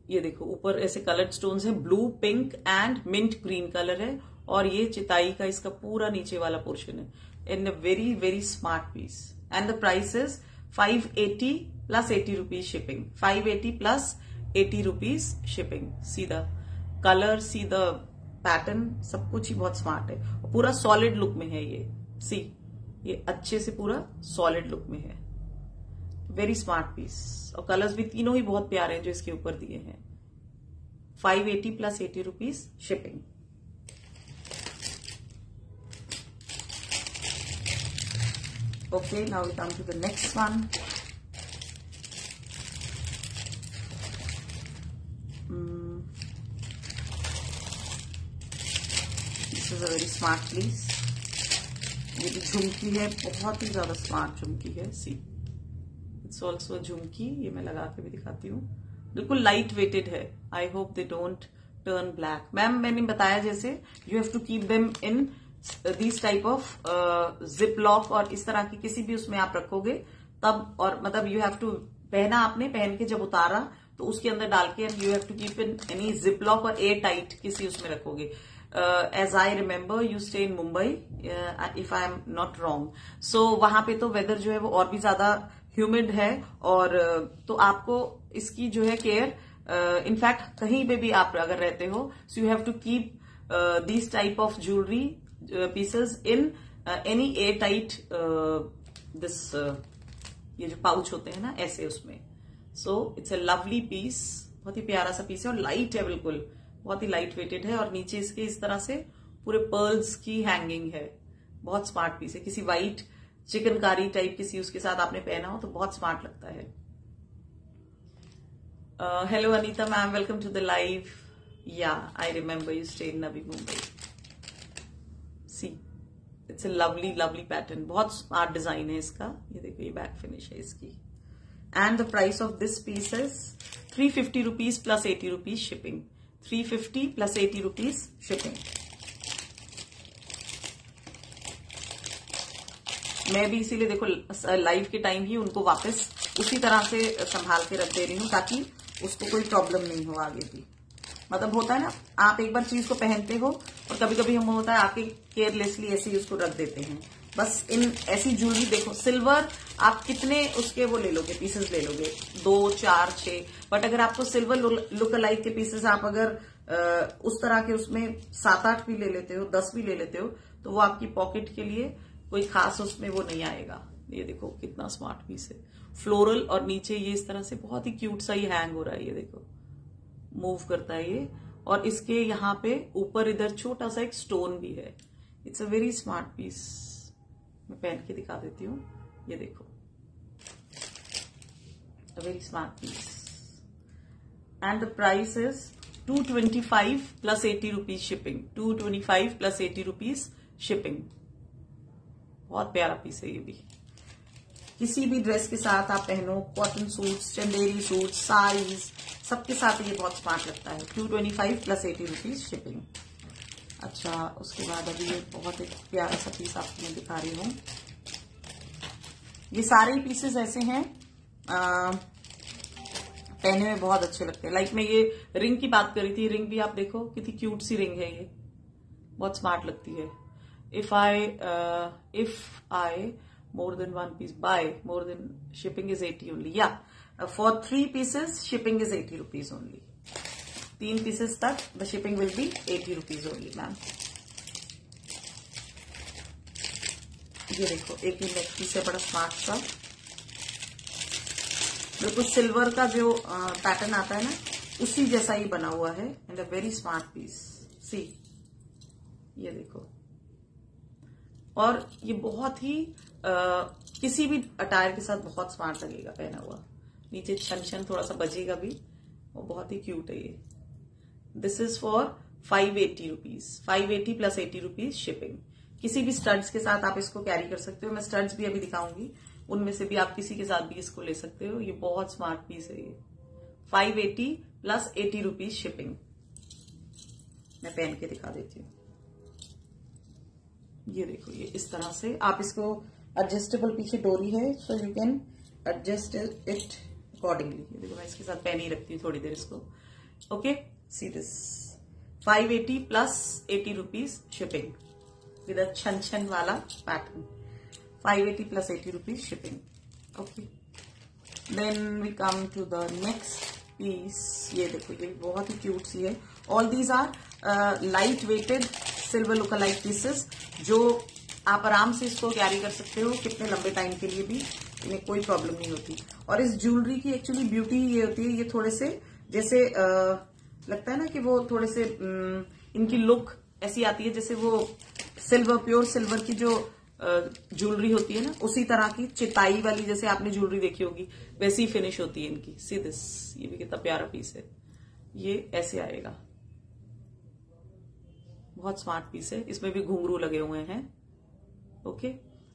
ये देखो, ऊपर ऐसे कलर्ड स्टोन्स हैं, blue, pink and mint green colour है और ये चिताई का इसका पूरा नीचे वाला पोर्शन है। In a very very smart piece and the price is 580 plus 80 rupees shipping. 580 plus 80 rupees shipping. See the colour, see the pattern, सब कुछ ही बहुत स्मार्ट है और पूरा सॉलिड लुक में है ये। सी, ये अच्छे से पूरा सॉलिड लुक में है। वेरी स्मार्ट पीस और कलर्स भी तीनों ही बहुत प्यारे हैं जो इसके ऊपर दिए हैं। 580 plus 80 rupees shipping. Okay, now we come to the next one. This is a very smart piece. ये भी झुमकी है, बहुत ही ज्यादा स्मार्ट झुमकी है। सी, इट्स ऑल्सो अ झुमकी। ये मैं लगा के भी दिखाती हूँ। बिल्कुल लाइट वेटेड है। I hope they don't turn black. Ma'am, मैंने बताया जैसे you have to keep them in this type of zip lock और इस तरह की किसी भी उसमें आप रखोगे तब, और मतलब यू हैव टू पहना, आपने पहन के जब उतारा तो उसके अंदर डाल के and you have to keep in any zip lock और एयर टाइट किसी उसमें रखोगे। As I remember you stay in Mumbai, if I am not wrong. So वहां पे तो वेदर जो है वो और भी ज्यादा ह्यूमिड है, और तो आपको इसकी जो है केयर इनफैक्ट कहीं पे भी आप अगर रहते हो, so you have to keep this type of jewellery pieces in any air tight this ये जो पाउच होते हैं ना ऐसे उसमें. So it's a lovely piece, बहुत ही प्यारा सा पीस है और लाइट है, बिल्कुल बहुत ही लाइट वेटेड है. और नीचे इसके इस तरह से पूरे पर्ल्स की हैंगिंग है. बहुत स्मार्ट पीस है. किसी वाइट चिकनकारी टाइप किसी उसके साथ आपने पहना हो तो बहुत स्मार्ट लगता है. Hello Anita ma'am, welcome to the live. Yeah I remember you stay in Navi Mumbai. See it's a lovely lovely pattern, बहुत स्मार्ट डिजाइन है इसका. ये देखो ये बैक फिनिश है इसकी. And the price of this piece is 350 rupees plus 80 rupees shipping. 350 plus 80 rupees shipping. मैं भी इसीलिए देखो लाइव के टाइम ही उनको वापस उसी तरह से संभाल के रख दे रही हूँ ताकि उसको कोई प्रॉब्लम नहीं हो आगे भी. मतलब होता है ना, आप एक बार चीज को पहनते हो और कभी कभी हम होता है आपके केयरलेसली ऐसे ही उसको रख देते हैं. बस इन ऐसी ज्वेलरी देखो, सिल्वर आप कितने उसके वो ले लोगे, पीसेस ले लोगे 2, 4, 6. बट अगर आपको सिल्वर लुक अलाइक के पीसेस आप अगर उस तरह के उसमें 7, 8 भी ले लेते हो, 10 भी ले लेते हो, तो वो आपकी पॉकेट के लिए कोई खास उसमें वो नहीं आएगा. ये देखो कितना स्मार्ट पीस है, फ्लोरल, और नीचे ये इस तरह से बहुत ही क्यूट सा ये हैंग हो रहा है. ये देखो मूव करता है ये, और इसके यहाँ पे ऊपर इधर छोटा सा एक स्टोन भी है. It's a very smart piece. मैं पहन के दिखा देती हूँ. ये देखो a very smart piece. And the price is 225 plus 80 rupees shipping. 225 plus 80 rupees shipping. बहुत प्यारा पीस है ये भी. किसी भी ड्रेस के साथ आप पहनो, cotton suits, Chanderi suit, saris, सबके साथ ये बहुत स्मार्ट लगता है. 225 प्लस 80 रुपीज शिपिंग. अच्छा, उसके बाद अभी ये बहुत एक प्यारा सा पीस आपको मैं दिखा रही हूँ. ये सारे ही पीसेस ऐसे हैं पहने में बहुत अच्छे लगते हैं. लाइक मैं ये रिंग की बात कर रही थी. रिंग भी आप देखो कितनी क्यूट सी रिंग है, ये बहुत स्मार्ट लगती है. If I more than one piece buy more than, shipping is 80 only. Yeah, for 3 pieces shipping is 80 rupees only. 3 pieces तक the shipping will be 80 rupees only, ma'am. ये देखो एक ही नेक पीस है, बड़ा स्मार्ट सा, बिल्कुल सिल्वर का जो पैटर्न आता है ना उसी जैसा ही बना हुआ है. And a very smart piece. See ये देखो, और ये बहुत ही किसी भी अटायर के साथ बहुत स्मार्ट लगेगा पहना हुआ. नीचे छन छन थोड़ा सा बजेगा भी, और बहुत ही क्यूट है ये. This is for 580 rupees. 580 plus 80 rupees shipping. किसी भी स्टड्स के साथ आप इसको कैरी कर सकते हो. मैं स्टड्स भी अभी दिखाऊंगी, उनमें से भी आप किसी के साथ भी इसको ले सकते हो. ये बहुत स्मार्ट पीस है ये. 580 प्लस 80 रुपीज शिपिंग. मैं पहन के दिखा देती हूँ. ये देखो ये इस तरह से आप इसको एडजस्टेबल, पीछे डोरी है, so you can adjust it accordingly. ये देखो मैं इसके साथ पहन ही रखती हूँ थोड़ी देर इसको. Okay, see this 580 plus 80 rupees shipping with a छन छन वाला pattern. 580 plus 80 rupees shipping. Okay, then we come to the next piece. ये देखो ये बहुत ही क्यूट सी है. All these are light weighted silver look alike pieces, जो आप आराम से इसको कैरी कर सकते हो कितने लंबे टाइम के लिए भी, इन्हें कोई प्रॉब्लम नहीं होती. और इस ज्वेलरी की एक्चुअली ब्यूटी ये होती है, ये थोड़े से जैसे लगता है ना कि वो थोड़े से इनकी लुक ऐसी आती है जैसे वो सिल्वर, प्योर सिल्वर की जो ज्वेलरी होती है ना, उसी तरह की चिताई वाली जैसे आपने ज्वेलरी देखी होगी वैसी फिनिश होती है इनकी. सी दिस, ये भी कितना प्यारा पीस है. ये ऐसे आएगा, बहुत स्मार्ट पीस है. इसमें भी घुंघरू लगे हुए हैं. ओके,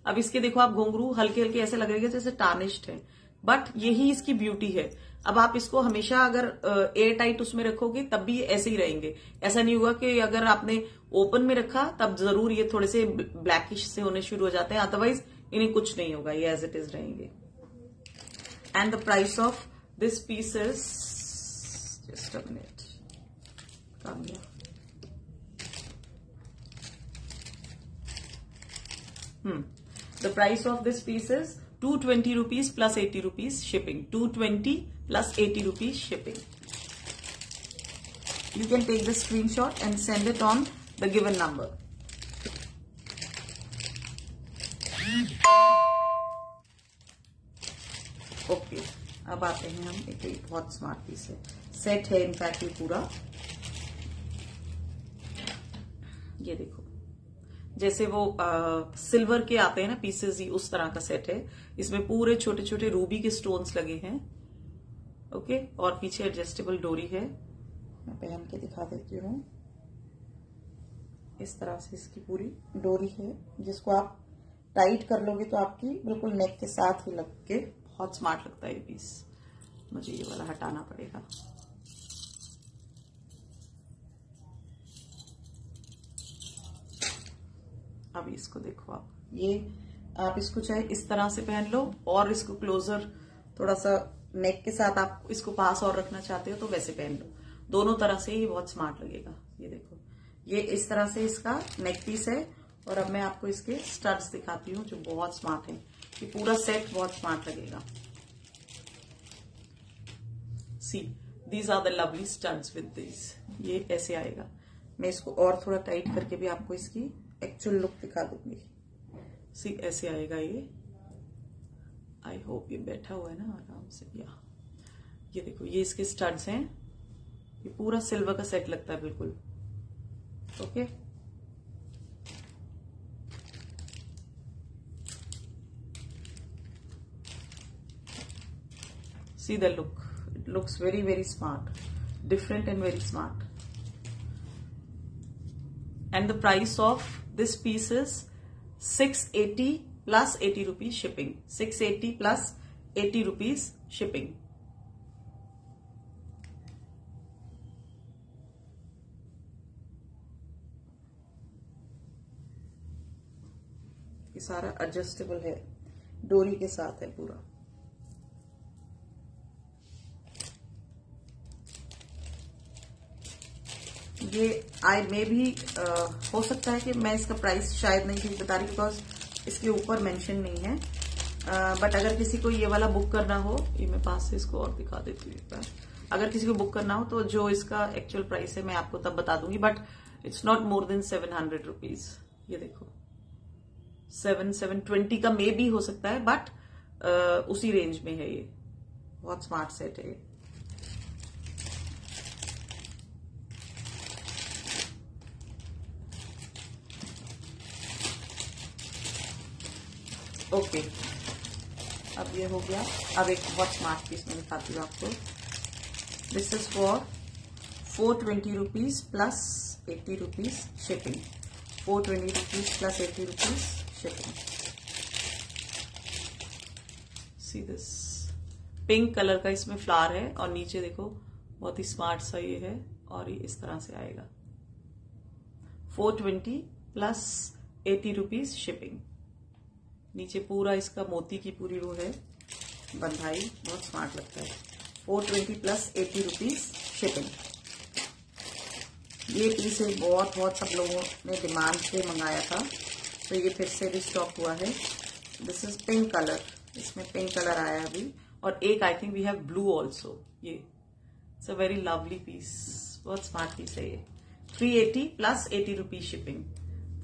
अब इसके देखो आप घुंघरू हल्के हल्के ऐसे लगेंगे जैसे टार्निश्ड है, बट यही इसकी ब्यूटी है. अब आप इसको हमेशा अगर एयर टाइट उसमें रखोगे तब भी ऐसे ही रहेंगे. ऐसा नहीं हुआ कि अगर आपने ओपन में रखा तब जरूर ये थोड़े से ब्लैकिश से होने शुरू हो जाते हैं, अदरवाइज इन्हें कुछ नहीं होगा, ये एज इट इज रहेंगे. And the price of this piece is, just a minute, कम गया. The price of this piece is 220 rupees plus 80 rupees shipping. 220 plus 80 rupees shipping. You can take the screenshot and send it on the given number. Okay, अब आते हैं हम एक बहुत smart piece है, set है इनफैक्ट ये पूरा। ये देखो, जैसे वो सिल्वर के आते हैं ना पीसेस, ही उस तरह का सेट है। इसमें पूरे छोटे छोटे रूबी के स्टोन्स लगे हैं। ओके, और पीछे एडजस्टेबल डोरी है। मैं पहन के दिखा देती हूँ। इस तरह से इसकी पूरी डोरी है, जिसको आप टाइट कर लोगे तो आपकी बिल्कुल नेक के साथ ही लग के बहुत स्मार्ट लगता है ये पीस। मुझे ये वाला हटाना पड़ेगा। अभी इसको देखो आप, ये आप इसको चाहे इस तरह से पहन लो, और इसको क्लोजर थोड़ा सा नेक के साथ आप इसको पास और रखना चाहते हो तो वैसे पहन लो। दोनों तरह से ये बहुत स्मार्ट लगेगा। ये देखो, ये इस तरह से इसका नेक पीस है। और अब मैं आपको इसके स्टड्स दिखाती हूँ जो बहुत स्मार्ट है। ये पूरा सेट बहुत स्मार्ट लगेगा। See, these are the lovely studs with this. ये ऐसे आएगा। मैं इसको और थोड़ा टाइट करके भी आपको इसकी एक्चुअल लुक दिखा दूंगी। सी, ऐसे आएगा ये। आई होप ये बैठा हुआ है ना आराम से। या ये देखो, ये इसके स्टड्स हैं। ये पूरा सिल्वर का सेट लगता है बिल्कुल। Okay, see the look. It looks very, very smart, different and very smart. And the price of this piece is 680 plus 80 rupees shipping. 680 plus 80 rupees shipping. ये सारा एडजस्टेबल है, डोरी के साथ है पूरा। ये आई मे भी हो सकता है कि मैं इसका प्राइस शायद नहीं ठीक बता रही, बिकॉज इसके ऊपर मेंशन नहीं है। बट अगर किसी को ये वाला बुक करना हो, ये मैं पास से इसको और दिखा देती हूँ। अगर किसी को बुक करना हो तो जो इसका एक्चुअल प्राइस है मैं आपको तब बता दूंगी, but it's not more than 700 rupees. ये देखो, 720 का मे भी हो सकता है, बट उसी रेंज में है ये। बहुत स्मार्ट सेट है ये। ओके, अब ये हो गया। अब एक बहुत स्मार्ट पीस मैं दिखाती हूँ आपको। This is for 420 rupees plus 80 rupees shipping. 420 rupees plus 80 rupees shipping. See this, pink colour का इसमें फ्लावर है, और नीचे देखो बहुत ही स्मार्ट सा ये है, और ये इस तरह से आएगा। 420 प्लस 80 रुपीज शिपिंग। नीचे पूरा इसका मोती की पूरी वो है बंधाई, बहुत स्मार्ट लगता है। 420 प्लस 80 रुपीज शिपिंग। ये पीस बहुत सब लोगों ने डिमांड से मंगाया था, तो ये फिर से रिस्टॉक हुआ है। दिस इज पिंक कलर, इसमें पिंक कलर आया अभी, और एक I think we have blue also. ये it's a very lovely piece, बहुत स्मार्ट पीस है ये। 380 plus 80 rupees shipping.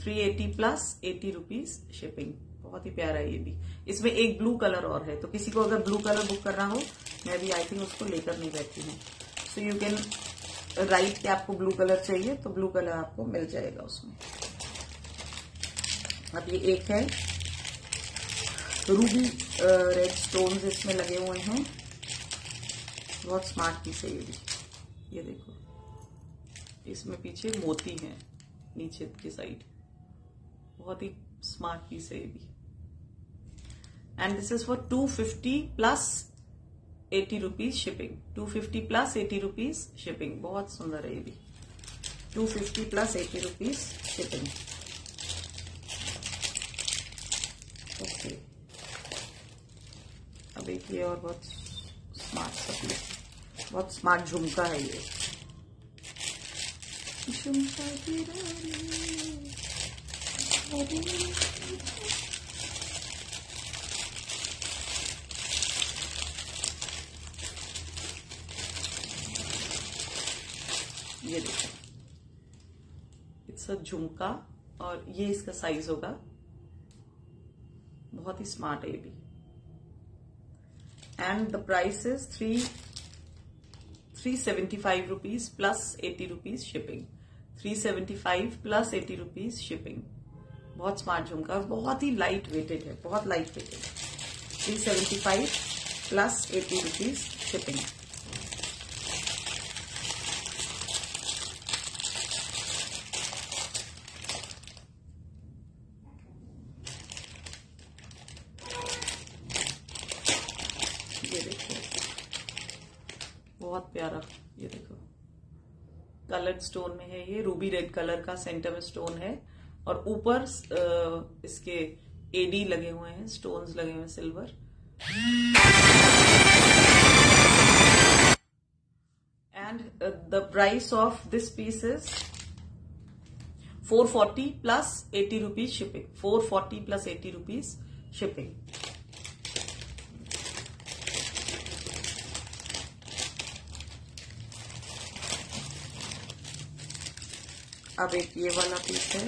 380 plus 80 rupees shipping. बहुत ही प्यारा है ये भी। इसमें एक ब्लू कलर और है, तो किसी को अगर ब्लू कलर बुक करना हो, मैं भी आई थिंक उसको लेकर नहीं बैठी हूँ। सो यू कैन राइट कि आपको ब्लू कलर चाहिए, तो ब्लू कलर आपको मिल जाएगा उसमें। अब ये एक है रूबी रेड स्टोन्स इसमें लगे हुए हैं। बहुत स्मार्ट पीस है ये भी। ये देखो, इसमें पीछे मोती हैं नीचे की साइड। बहुत ही स्मार्ट पीस है ये भी। And this is for 250 plus 80 rupees shipping. 250 plus 80 rupees shipping. बहुत सुंदर है ये भी। 250 प्लस 80 रुपीज शिपिंग। ओके, अब एक ये और बहुत स्मार्ट सा पीस, बहुत स्मार्ट झुमका है ये। झुमका खूबसूरत झुमका, और ये इसका साइज होगा। बहुत ही स्मार्ट है ये भी। And the price is 375 rupees plus 80 rupees shipping. 375 plus 80 rupees shipping. बहुत स्मार्ट झुमका, बहुत ही लाइट वेटेड है, बहुत light weighted. 375 plus 80 rupees shipping. ये देखो बहुत प्यारा, ये देखो कलर्ड स्टोन में है ये, रूबी रेड कलर का सेंटर में स्टोन है, और ऊपर इसके एडी लगे हुए हैं, स्टोन्स लगे हुए हैं silver. And the price of this piece is 440 plus 80 rupees shipping. 440 plus 80 rupees shipping. अब एक ये वाला पीस है,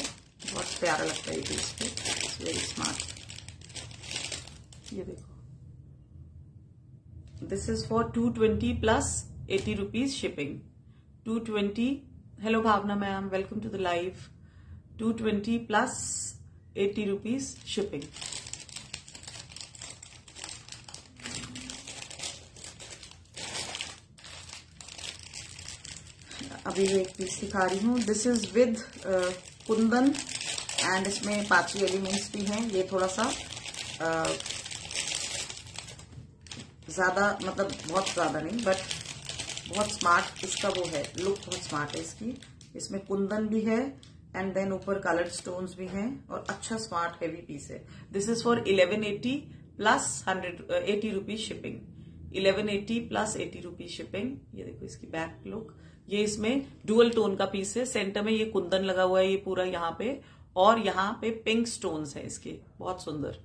बहुत प्यारा लगता है ये पीस पे, इट्स वेरी स्मार्ट। ये देखो, this is for 220 plus 80 rupees shipping. 220। Hello Bhavana ma'am, welcome to the live. 220 plus 80 rupees shipping. अभी एक पीस दिखा रही हूँ। This is with kundan, and इसमें पांची एलिमेंट्स भी हैं। ये थोड़ा सा ज्यादा, मतलब बहुत ज्यादा नहीं, बट बहुत स्मार्ट इसका वो है, लुक बहुत स्मार्ट है इसकी। इसमें कुंदन भी है, एंड देन ऊपर कलर्ड स्टोन्स भी हैं, और अच्छा स्मार्ट हैवी पीस है। This is for 1180 plus 80 rupees shipping. 1180 plus 80 rupees shipping. ये देखो इसकी बैक लुक। ये इसमें डुअल टोन का पीस है। सेंटर में ये कुंदन लगा हुआ है, ये पूरा यहाँ पे, और यहाँ पे पिंक स्टोन्स है इसके, बहुत सुंदर।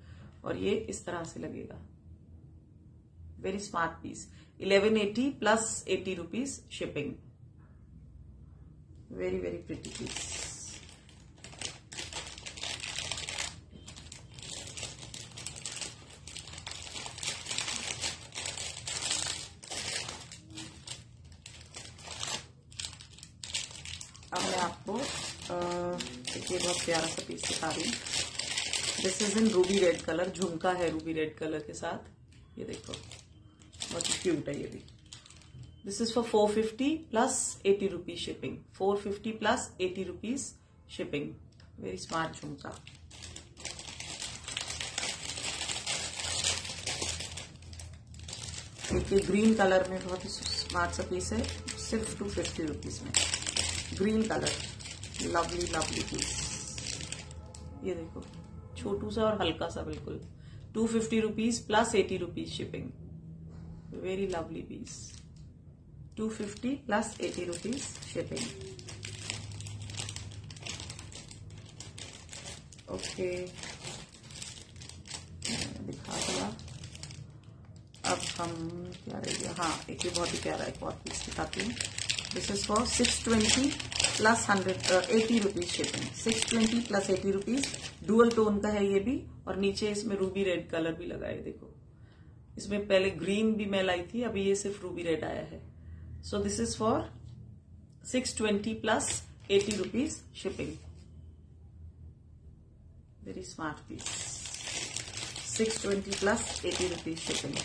और ये इस तरह से लगेगा, very smart piece. 1180 plus 80 rupees shipping. Very very pretty piece. अब मैं आपको ये बहुत प्यारा सा पीस दिखा रही हूँ। This is in Ruby red colour, झुमका है रूबी रेड कलर के साथ। ये देखो बहुत ही क्यूट है ये भी। This is for 450 plus 80 rupees shipping. 450 plus 80 rupees shipping. Very smart झुमका। देखिए ग्रीन कलर में बहुत ही स्मार्ट सा पीस है, सिर्फ 250 रुपीज में। Green colour, lovely lovely piece. ये देखो छोटू सा और हल्का सा बिल्कुल। 250 rupees plus 80 rupees shipping. Very lovely piece. 250 plus 80 rupees shipping. Okay, दिखा दिया। अब हम क्या रह गया, हाँ एक ये बहुत ही प्यारा एक और पीस दिखाती हूँ। This is for 620 plus 80 rupees shipping. 620 plus 80 rupees. Dual tone का है ये भी, और नीचे इसमें रूबी रेड कलर भी लगा है। देखो इसमें पहले ग्रीन भी मैं लाई थी, अभी ये सिर्फ रूबी रेड आया है। So this is for 620 plus 80 rupees shipping. Very smart piece. 620 plus 80 rupees shipping.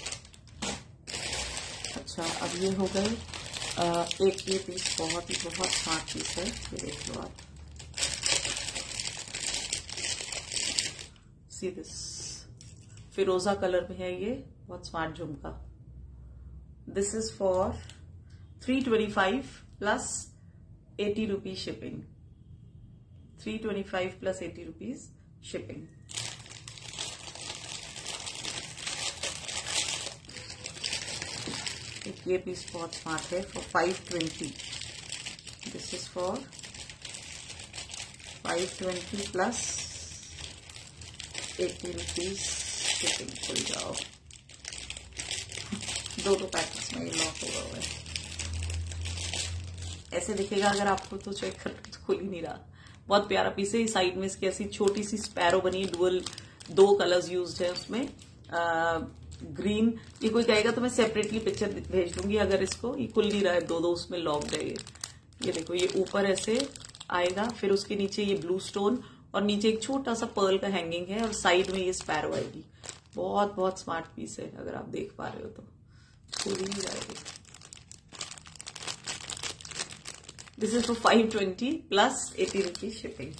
अच्छा, अब ये हो गए एक ये पीस, बहुत स्मार्ट पीस है, ये देख लो आप। सी दिस, फिरोजा कलर में है ये, बहुत स्मार्ट झुमका। This is for 325 plus 80 rupees shipping. 325 plus 80 rupees shipping. ये पीस बहुत स्मार्ट है, for 520। This is for 520 plus 80 rupees shipping. खुल जाओ, दो पैकेट्स में ये लॉक हुआ है। ऐसे दिखेगा अगर आपको तो चेक कर तो खुल ही नहीं रहा। बहुत प्यारा पीस है। साइड में इसकी ऐसी छोटी सी स्पैरो बनी, डुअल 2 कलर्स यूज्ड है उसमें, ग्रीन। ये कोई कहेगा तो मैं सेपरेटली पिक्चर भेज दूंगी, अगर इसको ये खुल नहीं रहा है, दो उसमें लॉक्ड है ये देखो। ये ऊपर ऐसे आएगा, फिर उसके नीचे ये ब्लू स्टोन और नीचे एक छोटा सा पर्ल का हैंगिंग है और साइड में ये स्पैरो आएगी। बहुत बहुत स्मार्ट पीस है, अगर आप देख पा रहे हो तो। खुल ही नहीं जाएगी। This is for 520 plus 80 rupees shipping.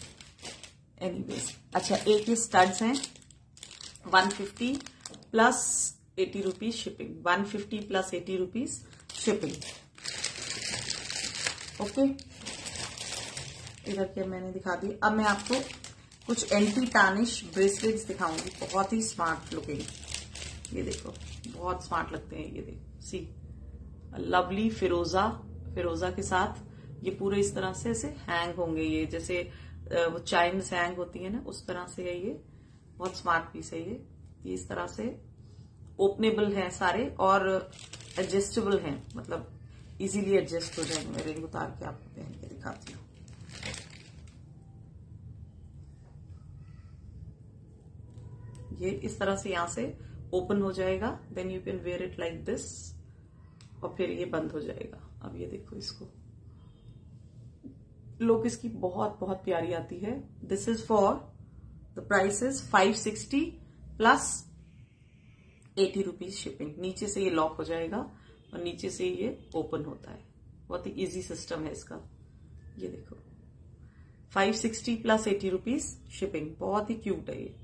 Anyways, अच्छा एक ये स्टड्स हैं 150 plus 80 rupees shipping, 150 plus 80 rupees shipping. Okay, इधर के मैंने दिखा दी। अब मैं आपको कुछ एंटी टार्निश ब्रेसलेट्स दिखाऊंगी, बहुत ही स्मार्ट लुकिंग। ये देखो, बहुत स्मार्ट लगते हैं ये देखो। सी लवली फिरोजा के साथ ये पूरे इस तरह से ऐसे हैंग होंगे, ये जैसे वो चाइम्स हैंग होती है ना, उस तरह से है ये। बहुत स्मार्ट पीस है ये इस तरह से ओपनेबल है सारे और एडजस्टेबल हैं, मतलब इजीली एडजस्ट हो जाएंगे। मैं रिंग उतार के आपको पहन के दिखाती हूँ। ये इस तरह से यहां से ओपन हो जाएगा, then you can wear it like this, और फिर ये बंद हो जाएगा। अब ये देखो, इसको लुक इसकी बहुत बहुत प्यारी आती है। This is for the price is 560 plus 80 rupees shipping. नीचे से ये लॉक हो जाएगा और नीचे से ये ओपन होता है। बहुत ही इजी सिस्टम है इसका। ये देखो 560 प्लस 80 रुपीज शिपिंग। बहुत ही क्यूट है ये,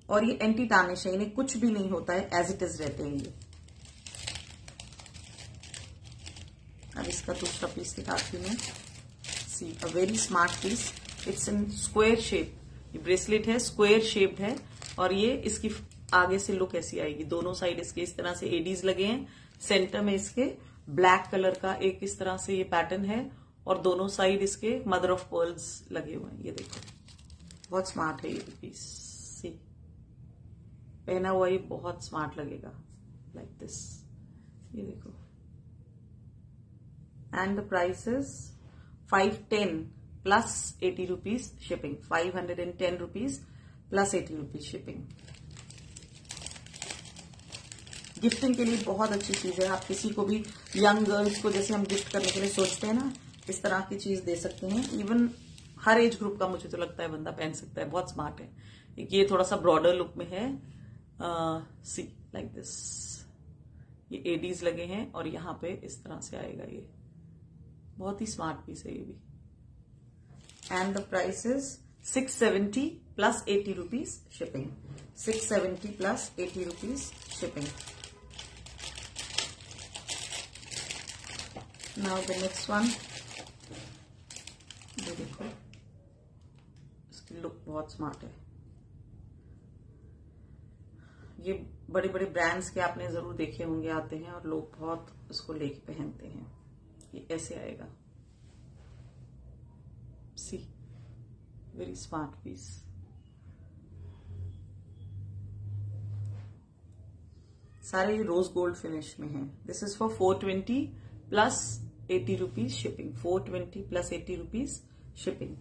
और ये एंटी टार्निश है, इन्हें कुछ भी नहीं होता है, एज इट इज रहते हैं ये। अब इसका दूसरा पीस दिखाती हूँ मैं। See a very smart piece, it's in square shape. ये ब्रेसलेट है, स्क्वायर शेप्ड है, और ये इसकी आगे से लुक ऐसी आएगी। दोनों साइड इसके इस तरह से एडीज लगे हैं, सेंटर में इसके ब्लैक कलर का एक इस तरह से ये पैटर्न है, और दोनों साइड इसके मदर ऑफ पर्ल्स लगे हुए हैं। ये देखो, बहुत स्मार्ट है ये पीस। सी पहना हुआ ये बहुत स्मार्ट लगेगा, लाइक दिस। ये देखो, and the price is 510 plus 80 rupees shipping. 510 rupees plus 80 rupees shipping. Gifting के लिए बहुत अच्छी चीज है। आप किसी को भी, यंग गर्ल्स को जैसे हम गिफ्ट करने के लिए सोचते हैं ना, इस तरह की चीज दे सकते हैं। इवन हर एज ग्रुप का मुझे तो लगता है बंदा पहन सकता है। बहुत स्मार्ट है। ये थोड़ा सा ब्रॉडर लुक में है, सी लाइक दिस। ये एडीज लगे हैं और यहाँ पे इस तरह से आएगा ये। बहुत ही स्मार्ट पीस है ये भी। And the price is 670 plus 80 rupees shipping. 670 plus 80 rupees shipping. Now the next one. ये देखो, इसकी लुक बहुत स्मार्ट है। ये बड़े बड़े ब्रांड्स के आपने जरूर देखे होंगे, आते हैं और लोग बहुत उसको लेके पहनते हैं। ये ऐसे आएगा। See very smart piece. सारे रोज गोल्ड फिनिश में है। This is for 420 plus 80 rupees shipping. 420 plus 80 rupees shipping.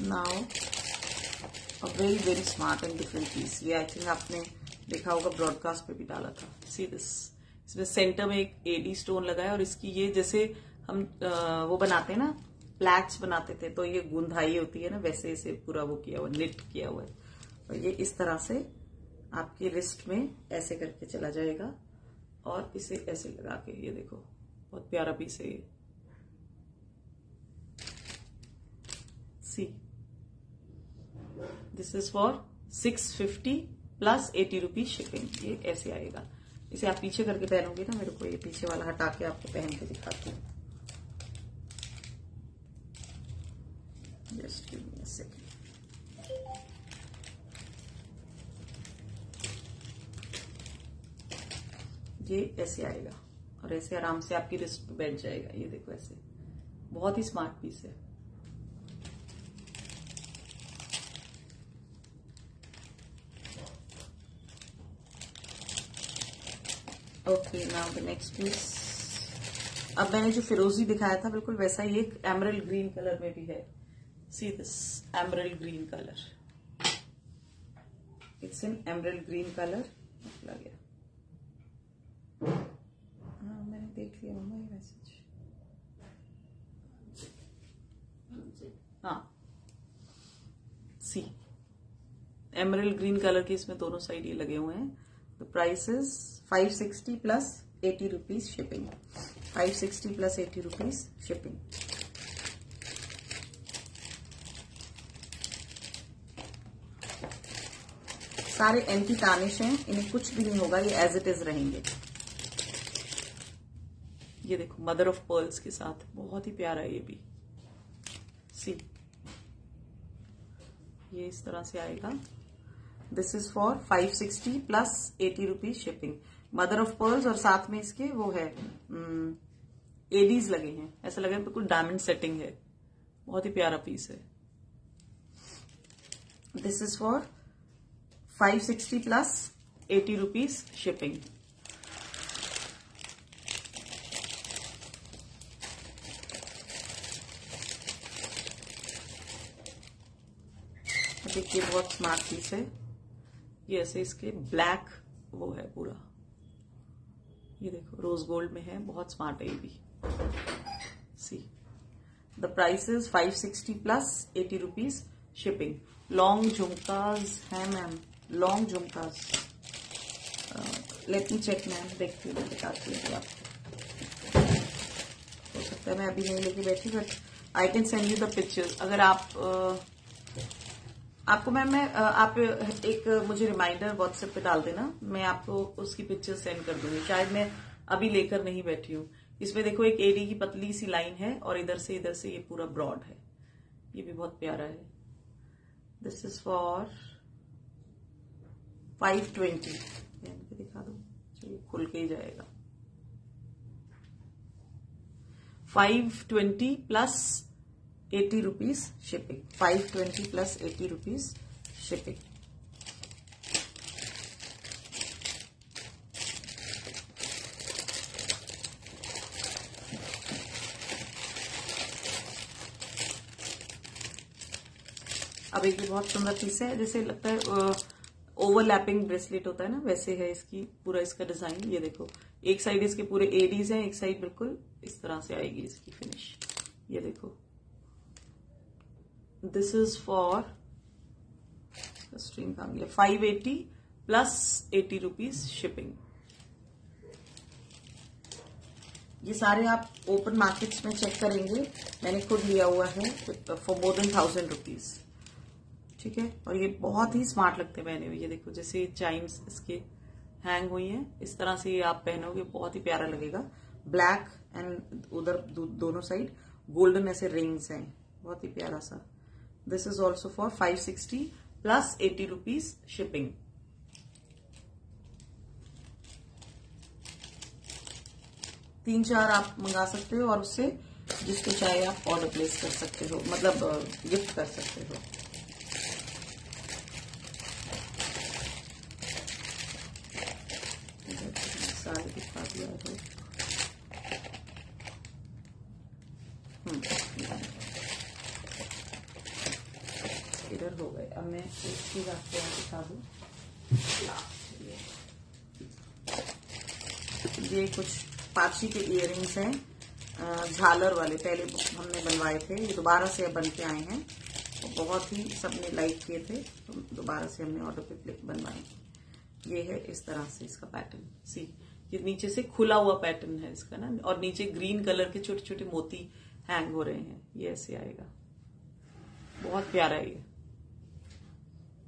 Now a very very smart and different piece. ये आई थिंक आपने देखा होगा, ब्रॉडकास्ट पे भी डाला था। सी दिस, इसमें सेंटर में एक एडी स्टोन लगा है, और इसकी ये जैसे हम वो बनाते हैं ना, प्लैट्स बनाते थे, तो ये गुंधाई होती है ना, वैसे इसे पूरा वो किया हुआ, निट किया हुआ है। और ये इस तरह से आपकी रिस्ट में ऐसे करके चला जाएगा, और इसे ऐसे लगा के, ये देखो बहुत प्यारा पीस है ये। See this is for 650 plus 80 rupees shipping. ये ऐसे आएगा। इसे आप पीछे करके पहनोगे ना, मेरे को ये पीछे वाला हटा के आपको पहन के दिखाती हूँ। Just give me a second. ये ऐसे आएगा और ऐसे आराम से आपकी रिस्ट पे बैठ जाएगा। ये देखो ऐसे, बहुत ही स्मार्ट पीस है। Okay, now the next piece. अब मैंने जो फिरोजी दिखाया था बिल्कुल वैसा ही एक एमरल्ड ग्रीन कलर में भी है। See this emerald green colour, it's in emerald green colour. निकला गया। हाँ मैंने देख लिया मम्मा ये मैसेज। हाँ सी एमरल्ड ग्रीन कलर के इसमें दोनों साइड ये लगे हुए हैं। The price is 560 plus 80 rupees shipping. 560 plus 80 rupees shipping. सारे एंटी टार्निश हैं, इन्हें कुछ भी नहीं होगा, ये एज इट इज रहेंगे। ये देखो मदर ऑफ पर्ल्स के साथ, बहुत ही प्यारा है ये भी। सी ये इस तरह से आएगा। This is for 560 plus 80 rupees shipping. Mother of pearls और साथ में इसके वो है एडीज लगे हैं, ऐसा लगे बिल्कुल डायमंड सेटिंग है। बहुत ही प्यारा पीस है। This is for 560 plus 80 rupees shipping. देखिए बहुत स्मार्ट पीस है ये। ऐसे इसके ब्लैक वो है पूरा, ये देखो रोज गोल्ड में है, बहुत स्मार्ट है ये भी। See the price is 560 plus 80 rupees shipping. Long jhumkas है ma'am, long jhumkas. Let me check ma'am, देखती हूँ बताती हूँ आपको। हो सकता है मैं अभी नहीं लेके बैठी, but I can send you the pictures. अगर आप आपको मैम आप एक मुझे रिमाइंडर व्हाट्सएप पे डाल देना, मैं आपको उसकी पिक्चर सेंड कर दूंगी। शायद मैं अभी लेकर नहीं बैठी हूँ। इसमें देखो एक एडी की पतली सी लाइन है और इधर से ये पूरा ब्रॉड है। ये भी बहुत प्यारा है। This is for 520। दिखा दो, चलिए खुल के ही जाएगा। 520 plus 80 rupees shipping. 520 plus 80 rupees shipping. अब एक बहुत सुंदर पीस है, जैसे लगता है ओवरलैपिंग ब्रेसलेट होता है ना, वैसे है इसकी पूरा इसका डिजाइन। ये देखो एक साइड इसके पूरे एडीज हैं, एक साइड बिल्कुल इस तरह से आएगी इसकी फिनिश। ये देखो दिस इज फॉर स्ट्रीम काम 580 प्लस 80 रुपीज शिपिंग। ये सारे आप ओपन मार्केट्स में चेक करेंगे, मैंने खुद लिया हुआ है फॉर मोर देन 1000 रुपीज। ठीक है, और ये बहुत ही स्मार्ट लगते हैं पहने हुए। ये देखो जैसे चाइम्स इसके हैंग हुई हैं, इस तरह से ये आप पहनोगे बहुत ही प्यारा लगेगा। ब्लैक एंड उधर दोनों साइड गोल्डन ऐसे रिंग्स हैं, बहुत ही प्यारा सा। This is also for 560 plus 80 rupees shipping. तीन चार आप मंगा सकते हो और उससे जिसको चाहे आप ऑर्डर प्लेस कर सकते हो, मतलब गिफ्ट कर सकते हो। सारे दिखा दिया है। इधर हो गए। अब मैं एक चीज आपको दिखा दूं। ये कुछ पाची के इयररिंग्स हैं, झालर वाले। पहले हमने बनवाए थे, ये दोबारा से अब बन के आए हैं। तो बहुत ही सबने लाइक किए थे, तो दोबारा से हमने ऑर्डर पे बनवाए। ये है इस तरह से इसका पैटर्न। सी ये नीचे से खुला हुआ पैटर्न है इसका ना, और नीचे ग्रीन कलर के छोटे छोटे मोती हैंग हो रहे हैं। ये ऐसे आएगा, बहुत प्यारा है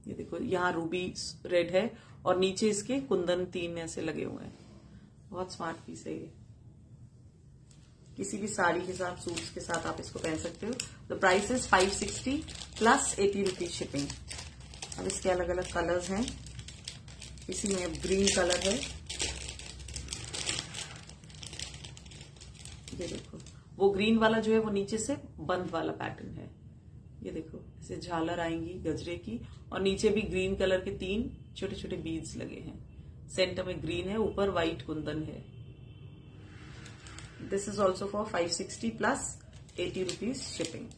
ये देखो यहाँ रूबी रेड है और नीचे इसके कुंदन 3 ऐसे लगे हुए हैं। बहुत स्मार्ट पीस है ये। किसी भी साड़ी के साथ, सूट्स के साथ आप इसको पहन सकते हो। The price is 560 plus 80 rupees shipping. अब इसके अलग अलग कलर्स हैं। इसी में ग्रीन कलर है, ये देखो। वो ग्रीन वाला जो है वो नीचे से बंद वाला पैटर्न है। ये देखो ऐसे झालर आएंगी गजरे की, और नीचे भी ग्रीन कलर के 3 छोटे छोटे बीड्स लगे हैं। सेंटर में ग्रीन है, ऊपर व्हाइट कुंदन है। This is also for 560 plus 80 rupees shipping.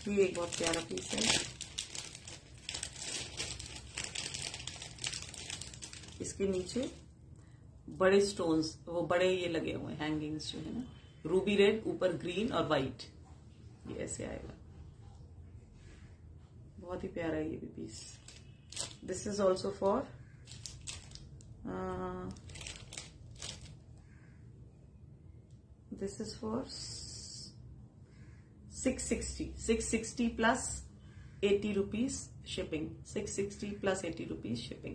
ये एक बहुत प्यारा पीस है। इसके नीचे बड़े स्टोन्स, वो बड़े ये लगे हुए हैं हैंगिंग्स जो है ना, रूबी रेड, ऊपर ग्रीन और वाइट, ये ऐसे आएगा। बहुत ही प्यारा है ये भी piece. This is also for this is for 660 plus 80 rupees shipping. 660 plus 80 rupees shipping.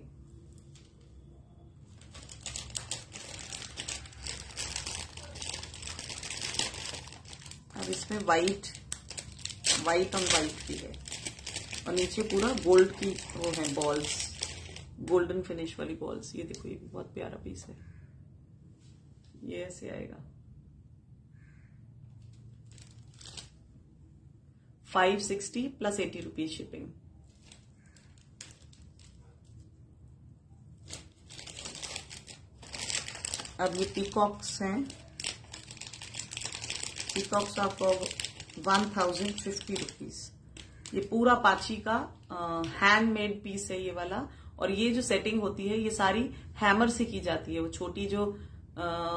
अब इसमें वाइट ऑन वाइट की है और नीचे पूरा गोल्ड की वो है बॉल्स, गोल्डन फिनिश वाली बॉल्स। ये देखो, ये भी बहुत प्यारा पीस है। ये ऐसे आएगा। 560 प्लस 80 रुपीज शिपिंग। अब ये पीकॉक्स हैं। पीकॉक्स आपको 1050 रुपीज। ये पूरा पाची का हैंडमेड पीस है ये वाला। और ये जो सेटिंग होती है ये सारी हैमर से की जाती है। वो छोटी जो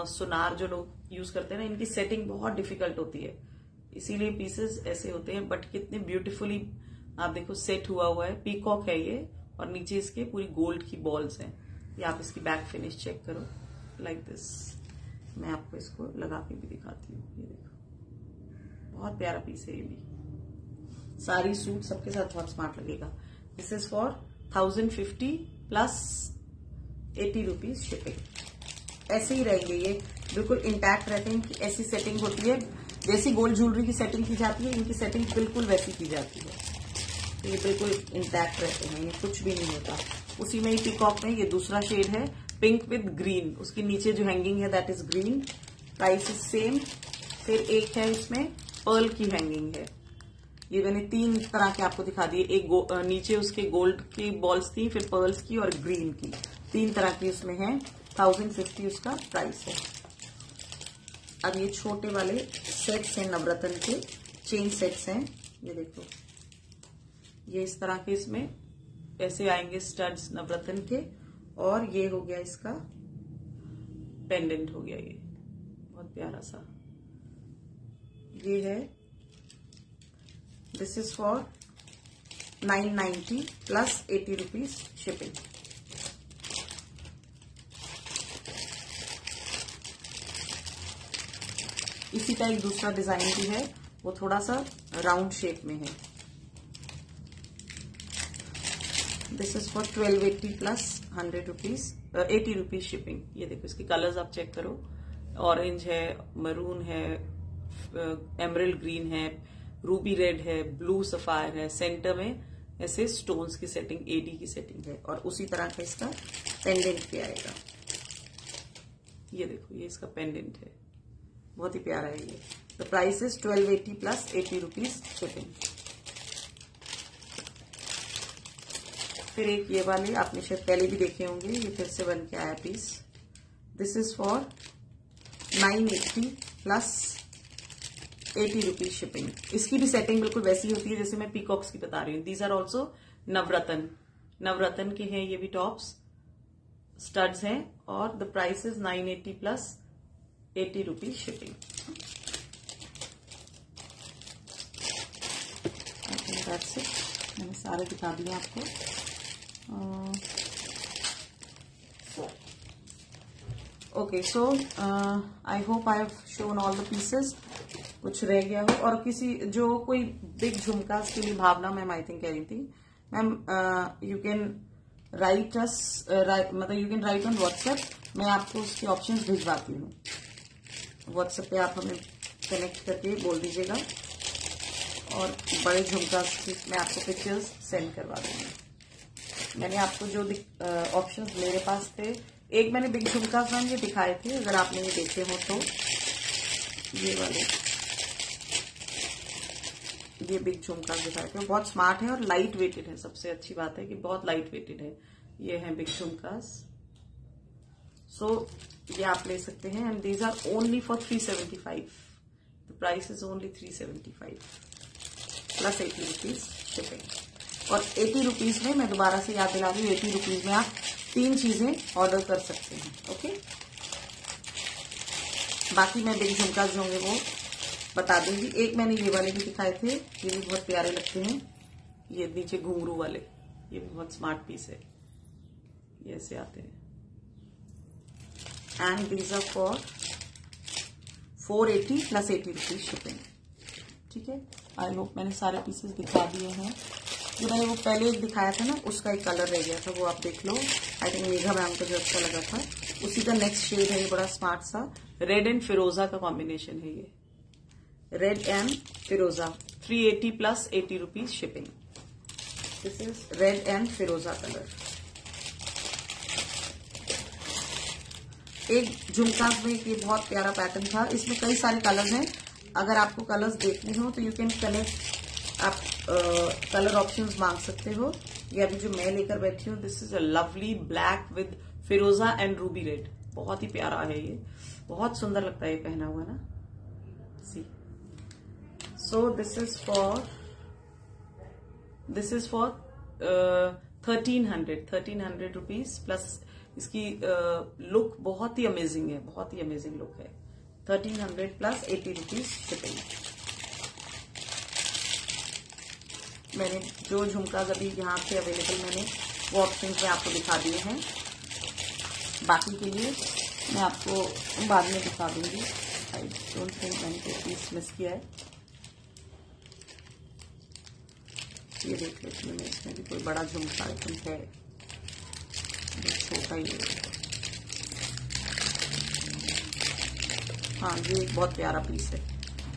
सुनार जो लोग यूज करते हैं ना, इनकी सेटिंग बहुत डिफिकल्ट होती है, इसीलिए पीसेस ऐसे होते हैं। बट कितने ब्यूटीफुली आप देखो सेट हुआ है। पीकॉक है ये और नीचे इसके पूरी गोल्ड की बॉल्स हैं। ये आप इसकी बैक फिनिश चेक करो, लाइक दिस। मैं आपको इसको लगा के भी दिखाती हूँ। ये देखो, बहुत प्यारा पीस है ये भी। सारी सूट सबके साथ बहुत स्मार्ट लगेगा। This is for 1050 plus 80 rupees shipping. ऐसे ही रहेंगे ये, बिल्कुल इंटैक्ट रहते हैं। कि ऐसी सेटिंग होती है जैसी गोल्ड ज्वेलरी की सेटिंग की जाती है, इनकी सेटिंग बिल्कुल वैसी की जाती है। तो ये बिल्कुल इंटैक्ट रहते हैं, इन्हें कुछ भी नहीं होता। उसी में ही पीकॉक में ये दूसरा शेड है, पिंक विद ग्रीन। उसके नीचे जो हैंगिंग है that is green. Price is same. फिर एक है इसमें पर्ल की हैंगिंग है। ये मैंने 3 तरह के आपको दिखा दिए। एक नीचे उसके गोल्ड की बॉल्स थी, फिर पर्ल्स की और ग्रीन की। 3 तरह की इसमें है। 1050 उसका प्राइस है। अब ये छोटे वाले सेट्स हैं, नवरत्न के चेन सेट्स हैं। ये देखो, ये इस तरह के इसमें ऐसे आएंगे स्टड्स नवरत्न के। और ये हो गया इसका पेंडेंट हो गया, ये बहुत प्यारा सा ये है। This is for 990 plus 80 rupees shipping. इसी का एक दूसरा डिजाइन भी है, वो थोड़ा सा राउंड शेप में है। This is for 1280 plus 100 rupees 80 rupees shipping. ये देखो, इसके कलर्स आप चेक करो। ऑरेंज है, मरून है, एमरल्ड ग्रीन है, रूबी रेड है, ब्लू सफायर है। सेंटर में ऐसे स्टोन्स की सेटिंग, एडी की सेटिंग है। और उसी तरह का इसका पेंडेंट भी आएगा। ये देखो, ये इसका पेंडेंट है, बहुत ही प्यारा है ये। The price is 1280 plus 80 rupees shipping. फिर एक ये वाले आपने शायद पहले भी देखे होंगे, ये फिर से बन के आया piece. This is for 980 plus 80 rupees shipping. इसकी भी सेटिंग बिल्कुल वैसी होती है जैसे मैं पीकॉक्स की बता रही हूँ। दीज आर ऑल्सो नवरत्न के हैं ये भी टॉप्स, स्टड्स हैं। और the price is 980 plus 80 rupees shipping. That's it, मैंने सारे दिखा दिए आपको। Okay, so I hope I have shown all the pieces. कुछ रह गया हो और किसी जो कोई बिग झुमका के लिए भावना मैम आई थिंक कह रही थी। Ma'am you can write us, मतलब you can write on WhatsApp. मैं आपको उसके ऑप्शंस भिजवाती हूँ। व्हाट्सएप पे आप हमें कनेक्ट करके बोल दीजिएगा और बड़े झुमका की मैं आपको पिक्चर्स सेंड करवा दूंगी। मैंने आपको जो ऑप्शंस मेरे पास थे, एक मैंने बिग झुमका मैम ये दिखाए थे, अगर आपने ये देखे हो तो। ये वाले ये बिग झुमका दिखाए थे, बहुत स्मार्ट है और लाइट वेटेड है। सबसे अच्छी बात है कि बहुत लाइट वेटेड है। ये है बिग झुमकास। सो ये आप ले सकते हैं and these are only for 375। The price is only 375 plus 80 rupees shipping. और 80 रुपीज में मैं दोबारा से याद दिला रही हूँ, 80 रुपीज में आप 3 चीजें ऑर्डर कर सकते हैं। ओके, बाकी मैं बिग झुमका जो होंगे वो बता दूंगी। एक मैंने ये वाले भी दिखाए थे, ये भी बहुत प्यारे लगते हैं। ये नीचे घुंघरू वाले, ये भी बहुत स्मार्ट पीस है। ये ऐसे आते हैं and these are for 480 plus 80 rupees shipping. ठीक है, आई होप मैंने सारे पीसेस दिखा दिए हैं। जो मैंने वो पहले एक दिखाया था ना, उसका एक कलर रह गया था, वो आप देख लो। आई थिंक मेघा मैम को जो अच्छा लगा था, उसी का नेक्स्ट शेड है। ये बड़ा स्मार्ट सा रेड एंड फिरोजा का कॉम्बिनेशन है। ये रेड एंड फिरोजा 380 plus 80 rupees shipping. This is red and फिरोजा कलर। एक झुमका में ये बहुत प्यारा पैटर्न था, इसमें कई सारे कलर्स हैं। अगर आपको कलर्स देखने हो तो यू कैन कनेक्ट, आप कलर ऑप्शंस मांग सकते हो। ये अभी जो मैं लेकर बैठी हूँ, this is a lovely black with फिरोजा एंड रूबी रेड। बहुत ही प्यारा है ये, बहुत सुंदर लगता है ये पहना हुआ ना। See, so this is for 1300 rupees plus इसकी लुक बहुत ही अमेजिंग है, बहुत ही अमेजिंग लुक है। 1300 प्लस 80 रुपीज शिपिंग। मैंने जो झुमकाज अभी यहाँ पे अवेलेबल मैंने वो ऑप्शन में आपको दिखा दिए हैं। बाकी के लिए मैं आपको बाद में दिखा दूंगी। आई डोंट थिंक मैंने कोई पीस मिस किया है। ये देख लेती हूँ मैं, इसमें भी कोई बड़ा झुमका आई थिंक है, छोटा ही है। हाँ, ये एक बहुत प्यारा पीस है।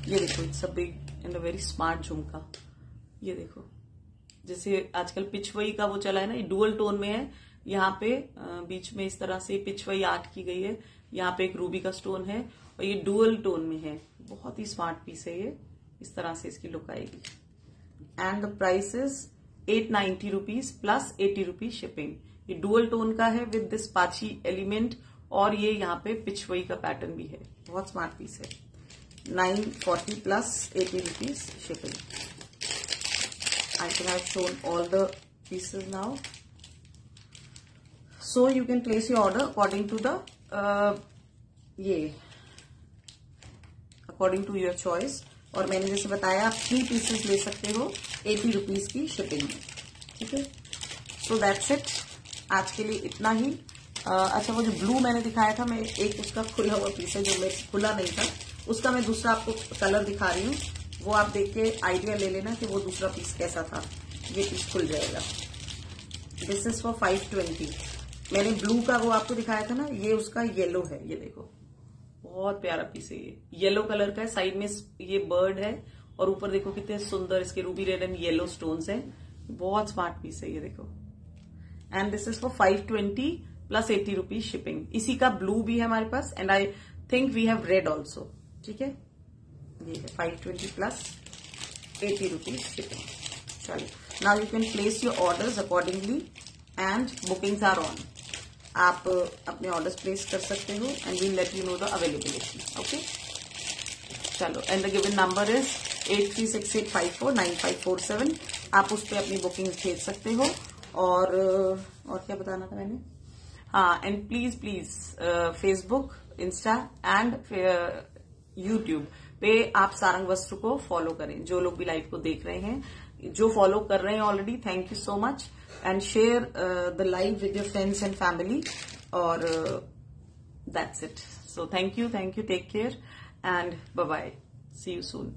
ये देखो, it's a big and a very smart झुमका। ये देखो, जैसे आजकल पिछवई का वो चला है ना, ये डुअल टोन में है। यहाँ पे बीच में इस तरह से पिछवई आर्ट की गई है। यहाँ पे एक रूबी का स्टोन है और ये डुअल टोन में है। बहुत ही स्मार्ट पीस है ये। इस तरह से इसकी लुक आएगी and the price is 890 rupees plus 80 rupees shipping. ये डुअल टोन का है विद दिस पाची एलिमेंट और ये यहाँ पे पिछवई का पैटर्न भी है। बहुत स्मार्ट पीस है। 940 plus 80 rupees shipping. I think I've shown all the pieces now. So you can place your order according to the according to your choice. और मैंने जैसे बताया, आप 3 पीसेस ले सकते हो 80 रुपीज की शिपिंग में। ठीक है, सो दैट्स इट। आज के लिए इतना ही। अच्छा, वो जो ब्लू मैंने दिखाया था, मैं एक उसका खुला हुआ पीस है जो मैं खुला नहीं था, उसका मैं दूसरा आपको कलर दिखा रही हूँ। वो आप देख के आइडिया ले लेना कि वो दूसरा पीस कैसा था। ये पीस खुल जाएगा। This is for 520। मैंने ब्लू का वो आपको दिखाया था ना, ये उसका येलो है। ये देखो, बहुत प्यारा पीस है। ये येलो कलर का है, साइड में ये बर्ड है और ऊपर देखो कितने सुंदर इसके ruby red and yellow stones हैं। बहुत स्मार्ट पीस है ये देखो। And this is for 520 plus 80 rupees shipping. इसी का ब्लू भी है हमारे पास and I think we have red also. ठीक है, ये है 520 प्लस 80 रुपीज शिपिंग। चलो, now you can place your orders accordingly and bookings are on. आप अपने ऑर्डर्स प्लेस कर सकते हो and we'll let you know the availability. Okay, चलो, and the given number is 8368549547। आप उस पर अपनी बुकिंग भेज सकते हो। और क्या बताना था मैंने? हाँ, and please Facebook, Insta and YouTube पे आप सारंग वस्त्र को फॉलो करें। जो लोग भी लाइव को देख रहे हैं, जो फॉलो कर रहे हैं already, thank you so much. And share the live with your friends and family. और that's it. So thank you, take care and bye bye, see you soon.